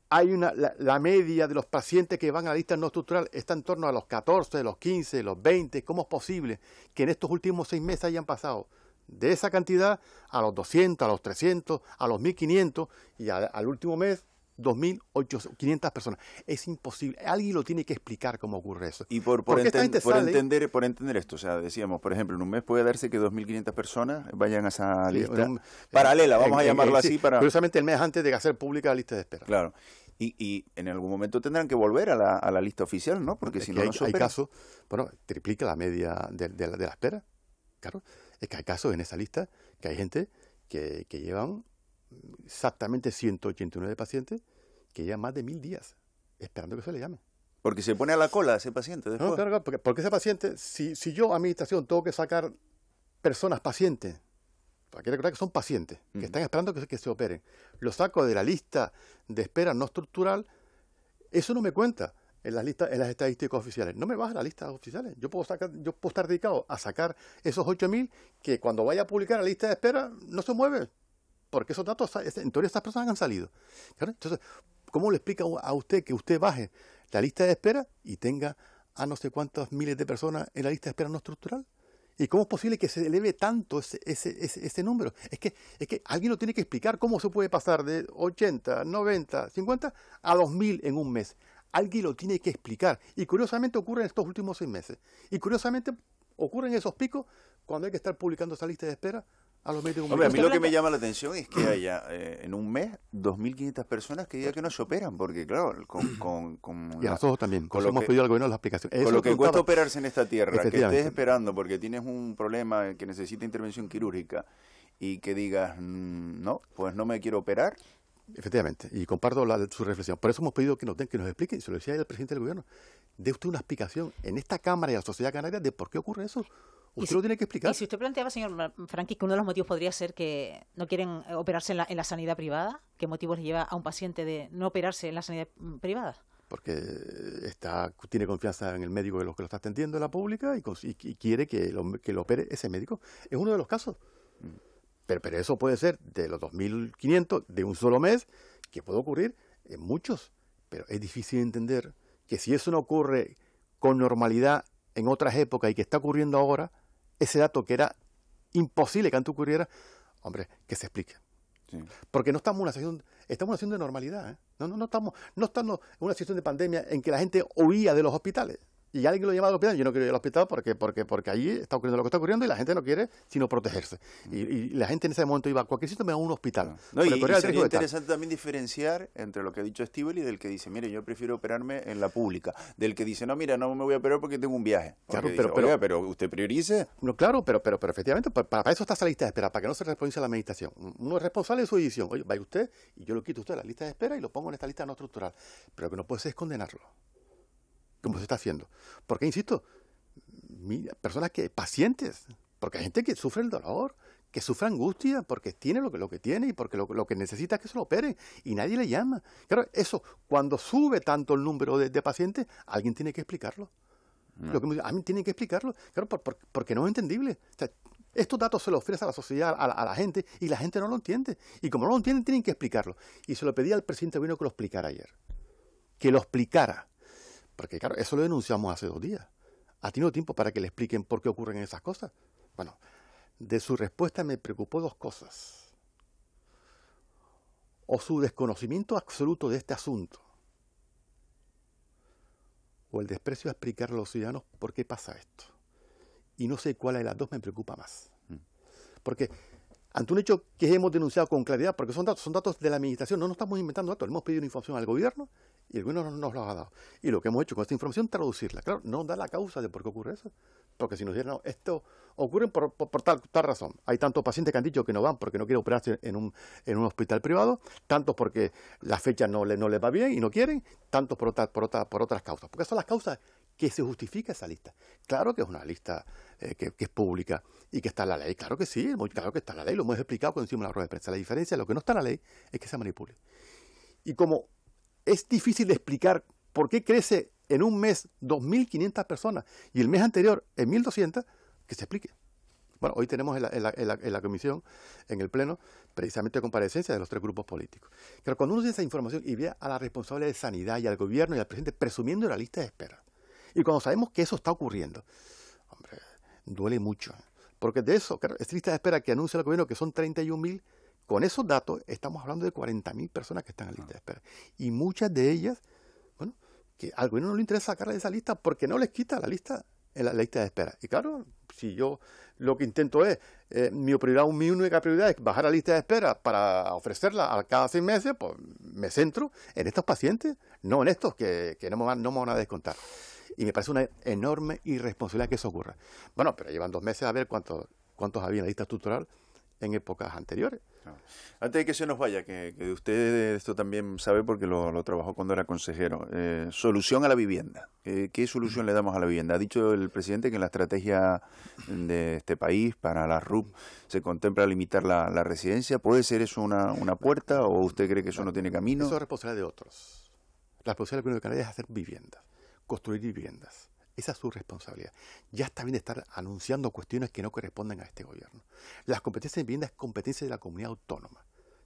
hay la media de los pacientes que van a la lista no estructural está en torno a los 14, los 15, los 20. ¿Cómo es posible que en estos últimos 6 meses hayan pasado de esa cantidad a los 200, a los 300, a los 1.500 y al último mes 2.500 personas? Es imposible. Alguien lo tiene que explicar cómo ocurre eso. Y por entender esto, o sea, decíamos, por ejemplo, en un mes puede darse que 2.500 personas vayan a esa lista paralela, vamos a llamarlo así. Curiosamente el mes antes de hacer pública la lista de espera. Claro. Y en algún momento tendrán que volver a la lista oficial, ¿no? Porque si no, hay casos, triplica la media de la espera. Claro, es que hay casos en esa lista que hay gente que llevan exactamente 189 pacientes que llevan más de 1.000 días esperando que se le llame. Porque se pone a la cola ese paciente después. No, claro, porque ese paciente, si yo, administración, tengo que sacar personas pacientes, hay que recordar que son pacientes, que están esperando que se operen, lo saco de la lista de espera no estructural, eso no me cuenta en las estadísticas oficiales. No me baja las listas oficiales. Yo puedo estar dedicado a sacar esos 8.000 que cuando vaya a publicar la lista de espera no se mueve. Porque esos datos, en teoría, estas personas han salido. ¿Claro? Entonces, ¿cómo le explica a usted que usted baje la lista de espera y tenga a no sé cuántas miles de personas en la lista de espera no estructural? ¿Y cómo es posible que se eleve tanto ese número? Es que alguien lo tiene que explicar cómo se puede pasar de 80, 90, 50 a 2.000 en un mes. Alguien lo tiene que explicar. Y curiosamente ocurre en estos últimos 6 meses. Y curiosamente ocurren esos picos cuando hay que estar publicando esa lista de espera a los medios de comunicación. Hombre, a mí lo que me llama la atención es que haya en un mes 2.500 personas que digan que no se operan, porque claro, y a nosotros también, con lo que hemos pedido al gobierno la explicación. Con lo que cuesta operarse en esta tierra, que estés esperando porque tienes un problema que necesita intervención quirúrgica y que digas, no, pues no me quiero operar. Efectivamente, y comparto su reflexión. Por eso hemos pedido que nos expliquen, y se lo decía el presidente del gobierno, dé usted una explicación en esta Cámara y a la sociedad canaria de por qué ocurre eso. Usted lo tiene que explicar. Y si usted planteaba, señor Franqui, que uno de los motivos podría ser que no quieren operarse en la sanidad privada, ¿qué motivos le lleva a un paciente de no operarse en la sanidad privada? Porque tiene confianza en el médico que lo está atendiendo en la pública y quiere que lo opere ese médico. Es uno de los casos. Pero eso puede ser de los 2.500 de un solo mes, que puede ocurrir en muchos. Pero es difícil entender que si eso no ocurre con normalidad en otras épocas y que está ocurriendo ahora, ese dato que era imposible que antes ocurriera, hombre, que se explique. Sí. Porque no estamos en una situación de normalidad, ¿eh? No estamos en una situación de pandemia en que la gente huía de los hospitales. Y alguien lo llama al hospital. Yo no quiero ir al hospital porque allí está ocurriendo lo que está ocurriendo y la gente no quiere sino protegerse. Y la gente en ese momento iba a cualquier sitio, a un hospital. No, y sería interesante también diferenciar entre lo que ha dicho Estíbal y del que dice, mire, yo prefiero operarme en la pública. Del que dice, no, mira, no me voy a operar porque tengo un viaje. Claro, pero usted priorice. No, claro, pero efectivamente, para eso está esa lista de espera, para que no se responsabilice la administración. Uno es responsable de su decisión. Oye, vaya usted y yo lo quito usted de la lista de espera y lo pongo en esta lista no estructural. Pero lo que no puede ser es condenarlo, como se está haciendo. Porque, insisto, personas pacientes, porque hay gente que sufre el dolor, que sufre angustia, porque tiene lo que tiene y porque lo que necesita es que se lo operen y nadie le llama. Claro, eso, cuando sube tanto el número de pacientes, alguien tiene que explicarlo. A mí tienen que explicarlo, claro, porque no es entendible. O sea, Estos datos se los ofrece a la sociedad, a la gente, y la gente no lo entiende. Y como no lo entienden, tienen que explicarlo. Y se lo pedí al presidente Gobierno que lo explicara ayer. Que lo explicara. Porque claro, eso lo denunciamos hace 2 días. ¿Ha tenido tiempo para que le expliquen por qué ocurren esas cosas? Bueno, de su respuesta me preocupó 2 cosas. O su desconocimiento absoluto de este asunto, o el desprecio a explicarle a los ciudadanos por qué pasa esto. Y no sé cuál de las 2 me preocupa más. Porque ante un hecho que hemos denunciado con claridad, porque son datos de la administración, no nos estamos inventando datos, le hemos pedido una información al gobierno y el gobierno nos lo ha dado. Y lo que hemos hecho con esta información, traducirla. Claro, no da la causa de por qué ocurre eso. Porque si nos dieran, no, esto ocurre por tal razón. Hay tantos pacientes que han dicho que no van porque no quieren operarse en un hospital privado, tantos porque la fecha no les va bien y no quieren, tantos por otras causas. Porque son las causas que se justifica esa lista. Claro que es una lista que es pública y que está en la ley. Claro que sí, muy claro que está en la ley. Lo hemos explicado cuando hicimos la rueda de prensa. La diferencia, lo que no está en la ley, es que se manipule. Y como es difícil de explicar por qué crece en un mes 2.500 personas y el mes anterior en 1.200, que se explique. Bueno, hoy tenemos en la comisión, en el pleno, precisamente comparecencia de los 3 grupos políticos. Pero cuando uno tiene esa información y ve a la responsable de sanidad y al gobierno y al presidente presumiendo la lista de espera, y cuando sabemos que eso está ocurriendo, hombre, duele mucho. Porque de eso, claro, esta lista de espera que anuncia el gobierno que son 31.000, con esos datos estamos hablando de 40.000 personas que están en la lista de espera. Y muchas de ellas, bueno, que al gobierno no le interesa sacarla de esa lista porque no les quita la lista en la lista de espera. Y claro, si yo lo que intento es, mi única prioridad es bajar la lista de espera para ofrecerla a cada 6 meses, pues me centro en estos pacientes, no en estos que no me van a descontar. Y me parece una enorme irresponsabilidad que eso ocurra. Bueno, pero llevan 2 meses a ver cuántos había en la lista estructural en épocas anteriores. Antes de que se nos vaya, que usted esto también sabe porque lo trabajó cuando era consejero, solución a la vivienda. ¿Qué solución le damos a la vivienda? Ha dicho el presidente que en la estrategia de este país para la RUP se contempla limitar la residencia. ¿Puede ser eso una puerta o usted cree que eso no tiene camino? Eso es responsabilidad de otros. La responsabilidad del gobierno de Canarias es hacer viviendas, construir viviendas. Esa es su responsabilidad. Ya está bien de estar anunciando cuestiones que no corresponden a este gobierno. Las competencias de vivienda es competencia de la comunidad autónoma.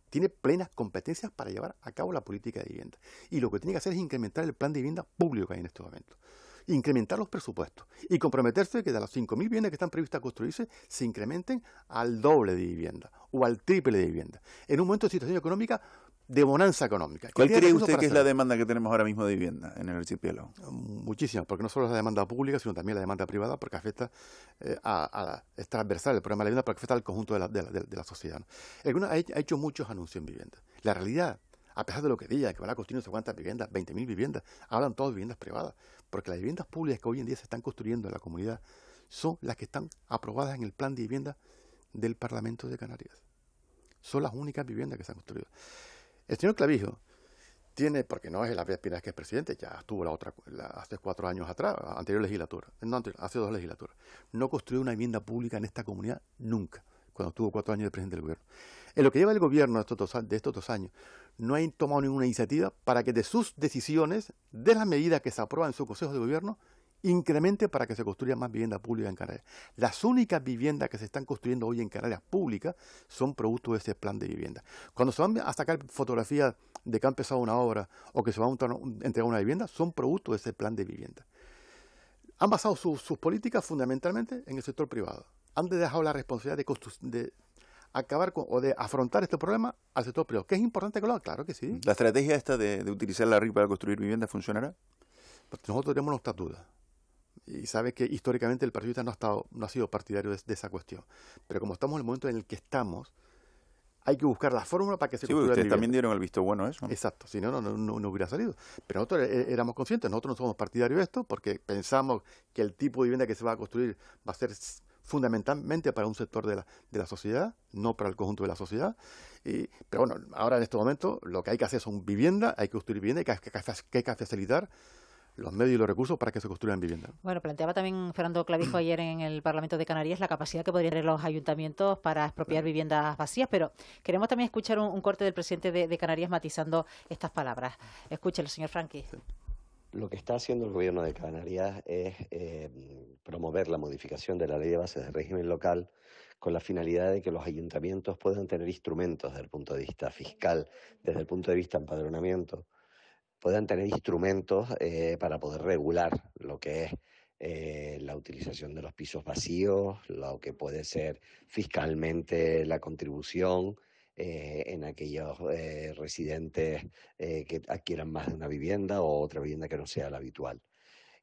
Tiene plenas competencias para llevar a cabo la política de vivienda. Y lo que tiene que hacer es incrementar el plan de vivienda público que hay en este momento. Incrementar los presupuestos y comprometerse que de las 5.000 viviendas que están previstas a construirse se incrementen al doble de vivienda o al triple de vivienda. En un momento de situación económica de bonanza económica. ¿Cuál cree usted que es la demanda que tenemos ahora mismo de vivienda en el archipiélago? Muchísimas, porque no solo es la demanda pública, sino también la demanda privada, porque afecta es transversal el problema de la vivienda, porque afecta al conjunto de la sociedad, ¿no? El gobierno ha hecho muchos anuncios en vivienda. La realidad, a pesar de lo que digan, que van a construir no sé cuántas viviendas, 20.000 viviendas, hablan todas de viviendas privadas, porque las viviendas públicas que hoy en día se están construyendo en la comunidad son las que están aprobadas en el plan de vivienda del Parlamento de Canarias. Son las únicas viviendas que se han construido. El señor Clavijo tiene, porque no es la primera vez que es presidente, ya estuvo hace 4 años atrás, anterior legislatura, hace 2 legislaturas, no construyó una vivienda pública en esta comunidad nunca, cuando estuvo 4 años de presidente del gobierno. En lo que lleva el gobierno de estos 2 años, no ha tomado ninguna iniciativa para que de sus decisiones, de las medidas que se aprueban en su consejo de gobierno, incremente para que se construya más vivienda pública en Canarias. Las únicas viviendas que se están construyendo hoy en Canarias públicas son producto de ese plan de vivienda. Cuando se van a sacar fotografías de que ha empezado una obra o que se va a entregar una vivienda, son producto de ese plan de vivienda. Han basado sus políticas fundamentalmente en el sector privado. Han dejado la responsabilidad de acabar o de afrontar este problema al sector privado. ¿Que es importante que lo haga? Claro que sí. ¿La estrategia esta de utilizar la RIP para construir viviendas funcionará? Pues nosotros tenemos nuestras dudas. Y sabe que históricamente el Partido Socialista no ha sido partidario de esa cuestión. Pero como estamos en el momento en el que estamos, hay que buscar la fórmula para que se construya. Ustedes también dieron el visto bueno a eso. Exacto, si no hubiera salido. Pero nosotros éramos conscientes, nosotros no somos partidarios de esto, porque pensamos que el tipo de vivienda que se va a construir va a ser fundamentalmente para un sector de la sociedad, no para el conjunto de la sociedad. Pero bueno, ahora en este momento lo que hay que hacer son viviendas, hay que construir vivienda, hay que facilitar los medios y los recursos para que se construyan viviendas. Bueno, planteaba también Fernando Clavijo ayer en el Parlamento de Canarias la capacidad que podrían tener los ayuntamientos para expropiar viviendas vacías, pero queremos también escuchar un corte del presidente de Canarias matizando estas palabras. Escúchelo, señor Franqui. Sí. Lo que está haciendo el Gobierno de Canarias es promover la modificación de la Ley de Bases de Régimen Local con la finalidad de que los ayuntamientos puedan tener instrumentos desde el punto de vista fiscal, desde el punto de vista empadronamiento, puedan tener instrumentos para poder regular lo que es la utilización de los pisos vacíos, lo que puede ser fiscalmente la contribución en aquellos residentes que adquieran más de una vivienda o otra vivienda que no sea la habitual.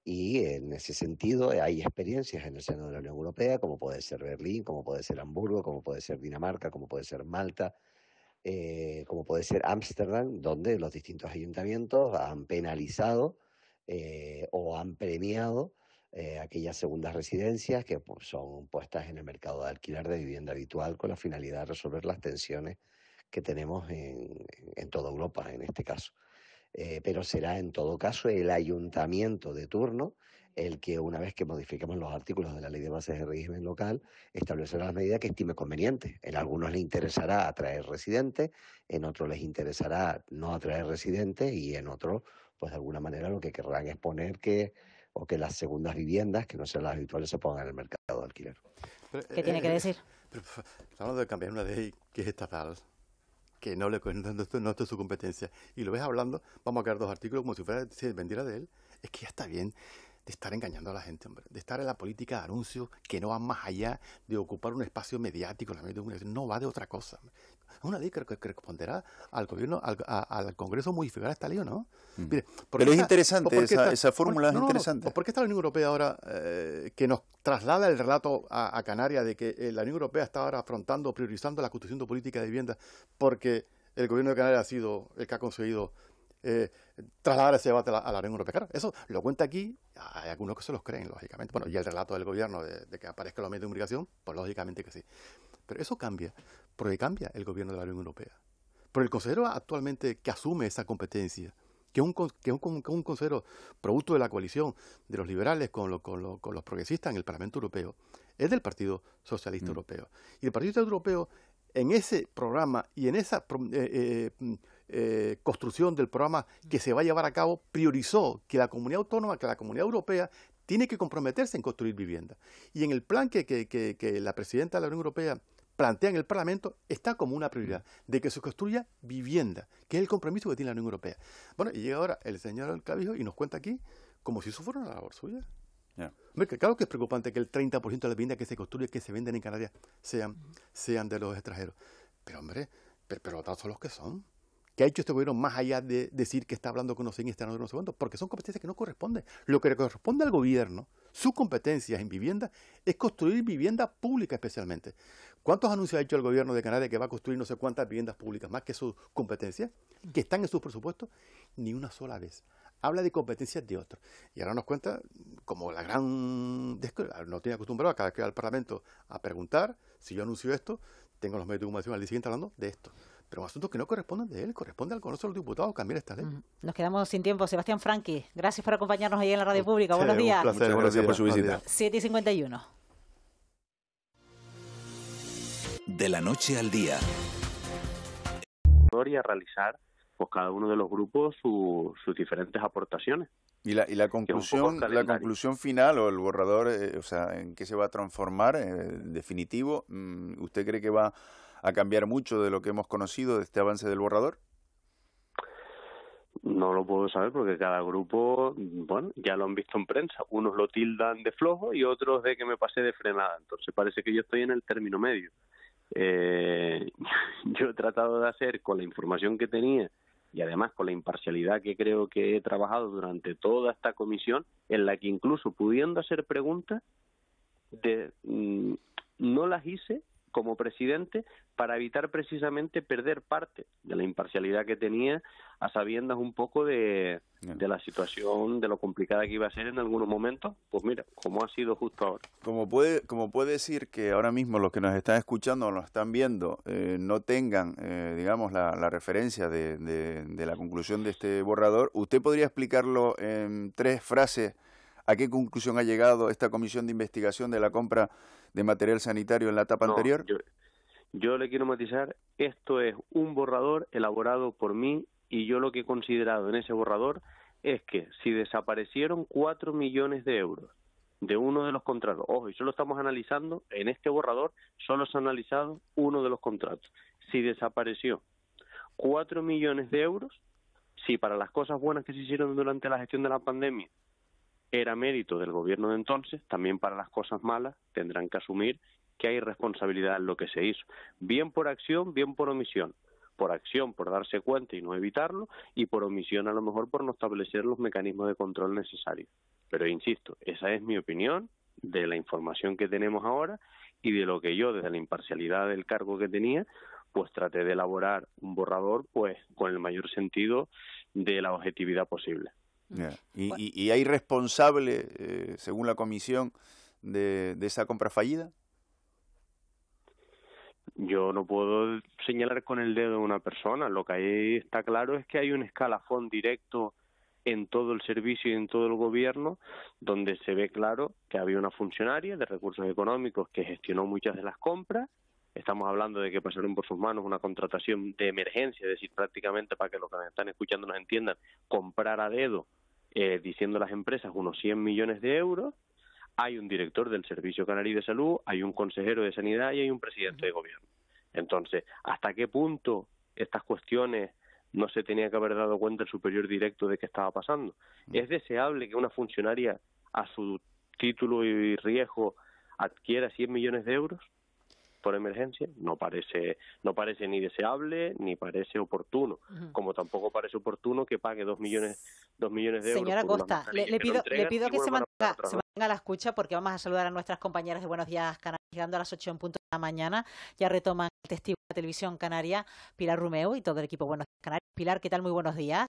Y en ese sentido hay experiencias en el seno de la Unión Europea, como puede ser Berlín, como puede ser Hamburgo, como puede ser Dinamarca, como puede ser Malta, como puede ser Ámsterdam, donde los distintos ayuntamientos han penalizado o han premiado aquellas segundas residencias que son puestas en el mercado de alquiler de vivienda habitual con la finalidad de resolver las tensiones que tenemos en toda Europa en este caso. Pero será en todo caso el ayuntamiento de turno el que, una vez que modifiquemos los artículos de la Ley de Bases de Régimen Local, establecerá las medidas que estime conveniente. En algunos les interesará atraer residentes, en otros les interesará no atraer residentes y en otros, pues de alguna manera lo que querrán es poner que las segundas viviendas, que no sean las habituales, se pongan en el mercado de alquiler. ¿Qué tiene que decir? Hablando de cambiar una ley que es estatal, que no es su competencia, y lo ves hablando, vamos a crear 2 artículos como si se vendiera de él. Es que ya está bien de estar engañando a la gente, hombre, de estar en la política de anuncios que no van más allá de ocupar un espacio mediático en la medio de una, no va de otra cosa. Es una ley que responderá al gobierno, al Congreso modificar esta ley o no. Mire, pero es interesante, esa fórmula es interesante. ¿Por qué está la Unión Europea ahora que nos traslada el relato a Canarias de que la Unión Europea está ahora afrontando, priorizando la construcción de política de vivienda porque el gobierno de Canarias ha sido el que ha conseguido trasladar ese debate a la Unión Europea? Claro, eso lo cuenta aquí, hay algunos que se los creen, lógicamente. Bueno, y el relato del gobierno de que aparezca los medios de comunicación, pues lógicamente que sí. Pero eso cambia, porque cambia el gobierno de la Unión Europea. Pero el consejero actualmente que asume esa competencia, que es un consejero producto de la coalición de los liberales con los progresistas en el Parlamento Europeo, es del Partido Socialista Europeo. Y el Partido Socialista Europeo, en ese programa y en esa construcción del programa que se va a llevar a cabo, priorizó que la comunidad autónoma, que la comunidad europea, tiene que comprometerse en construir vivienda. Y en el plan que la presidenta de la Unión Europea plantea en el Parlamento, está como una prioridad de que se construya vivienda, que es el compromiso que tiene la Unión Europea. Bueno, y llega ahora el señor Clavijo y nos cuenta aquí como si eso fuera una labor suya. Hombre, claro que es preocupante que el 30% de las viviendas que se construyen, que se venden en Canarias, sean de los extranjeros. Pero hombre, pero datos son los que son. ¿Qué ha hecho este gobierno más allá de decir que está hablando con los extranjeros no sé cuánto? Porque son competencias que no corresponden. Lo que le corresponde al gobierno, sus competencias en vivienda, es construir vivienda pública especialmente. ¿Cuántos anuncios ha hecho el gobierno de Canarias que va a construir no sé cuántas viviendas públicas, más que sus competencias, que están en sus presupuestos? Ni una sola vez. Habla de competencias de otros. Y ahora nos cuenta como la gran... No tiene acostumbrado a cada vez que va al Parlamento a preguntar si yo anuncio esto, tengo los medios de comunicación al día siguiente hablando de esto. Pero un asunto que no corresponde de él, corresponde al Congreso de los Diputados cambiar esta ley. Nos quedamos sin tiempo. Sebastián Franqui, gracias por acompañarnos ahí en la Radio Pública. Buenos días. Un placer, muchas gracias por su visita. 7:51. De la noche al día. Y a realizar pues cada uno de los grupos sus diferentes aportaciones. Y la conclusión final o el borrador, o sea, ¿en qué se va a transformar definitivo? ¿Usted cree que va a cambiar mucho de lo que hemos conocido de este avance del borrador? No lo puedo saber porque cada grupo, bueno, ya lo han visto en prensa. Unos lo tildan de flojo y otros de que me pasé de frenada. Entonces parece que yo estoy en el término medio. Yo he tratado de hacer con la información que tenía y además con la imparcialidad que creo que he trabajado durante toda esta comisión, en la que incluso pudiendo hacer preguntas, no las hice como presidente para evitar precisamente perder parte de la imparcialidad que tenía, a sabiendas un poco de la situación, de lo complicada que iba a ser en algunos momentos, pues mira, como ha sido justo ahora. Como puede decir que ahora mismo los que nos están escuchando o nos están viendo no tengan, digamos, la referencia de la conclusión de este borrador, ¿usted podría explicarlo en 3 frases a qué conclusión ha llegado esta comisión de investigación de la compra de material sanitario en la etapa anterior? Yo le quiero matizar, esto es un borrador elaborado por mí y yo lo que he considerado en ese borrador es que si desaparecieron 4 millones de euros de uno de los contratos. Ojo, y solo estamos analizando, en este borrador, solo se ha analizado uno de los contratos. Si desapareció 4 millones de euros, si para las cosas buenas que se hicieron durante la gestión de la pandemia era mérito del gobierno de entonces, también para las cosas malas tendrán que asumir que hay responsabilidad en lo que se hizo, bien por acción, bien por omisión. Por acción, por darse cuenta y no evitarlo, y por omisión a lo mejor por no establecer los mecanismos de control necesarios. Pero insisto, esa es mi opinión de la información que tenemos ahora y de lo que yo, desde la imparcialidad del cargo que tenía, pues traté de elaborar un borrador pues con el mayor sentido de la objetividad posible. Yeah. ¿Y hay responsable, según la comisión, de esa compra fallida? Yo no puedo señalar con el dedo a una persona. Lo que ahí está claro es que hay un escalafón directo en todo el servicio y en todo el gobierno, donde se ve claro que había una funcionaria de recursos económicos que gestionó muchas de las compras. Estamos hablando de que pasaron por sus manos una contratación de emergencia, es decir, prácticamente, para que los que nos están escuchando nos entiendan, comprar a dedo, diciendo a las empresas, unos 100 millones de euros. Hay un director del Servicio Canario de Salud, hay un consejero de Sanidad y hay un presidente de gobierno. Entonces, ¿hasta qué punto estas cuestiones no se tenía que haber dado cuenta el superior directo de qué estaba pasando? ¿Es deseable que una funcionaria a su título y riesgo adquiera 100 millones de euros por emergencia? No parece ni deseable ni parece oportuno, como tampoco parece oportuno que pague 2 millones de euros. Señora por Costa, le pido que se mantenga a la escucha, porque vamos a saludar a nuestras compañeras de Buenos Días Canarias, llegando a las 8 en punto de la mañana. Ya retoman el testigo de la televisión canaria, Pilar Rumeu, y todo el equipo Buenos Días Canarias. Pilar, ¿qué tal? Muy buenos días.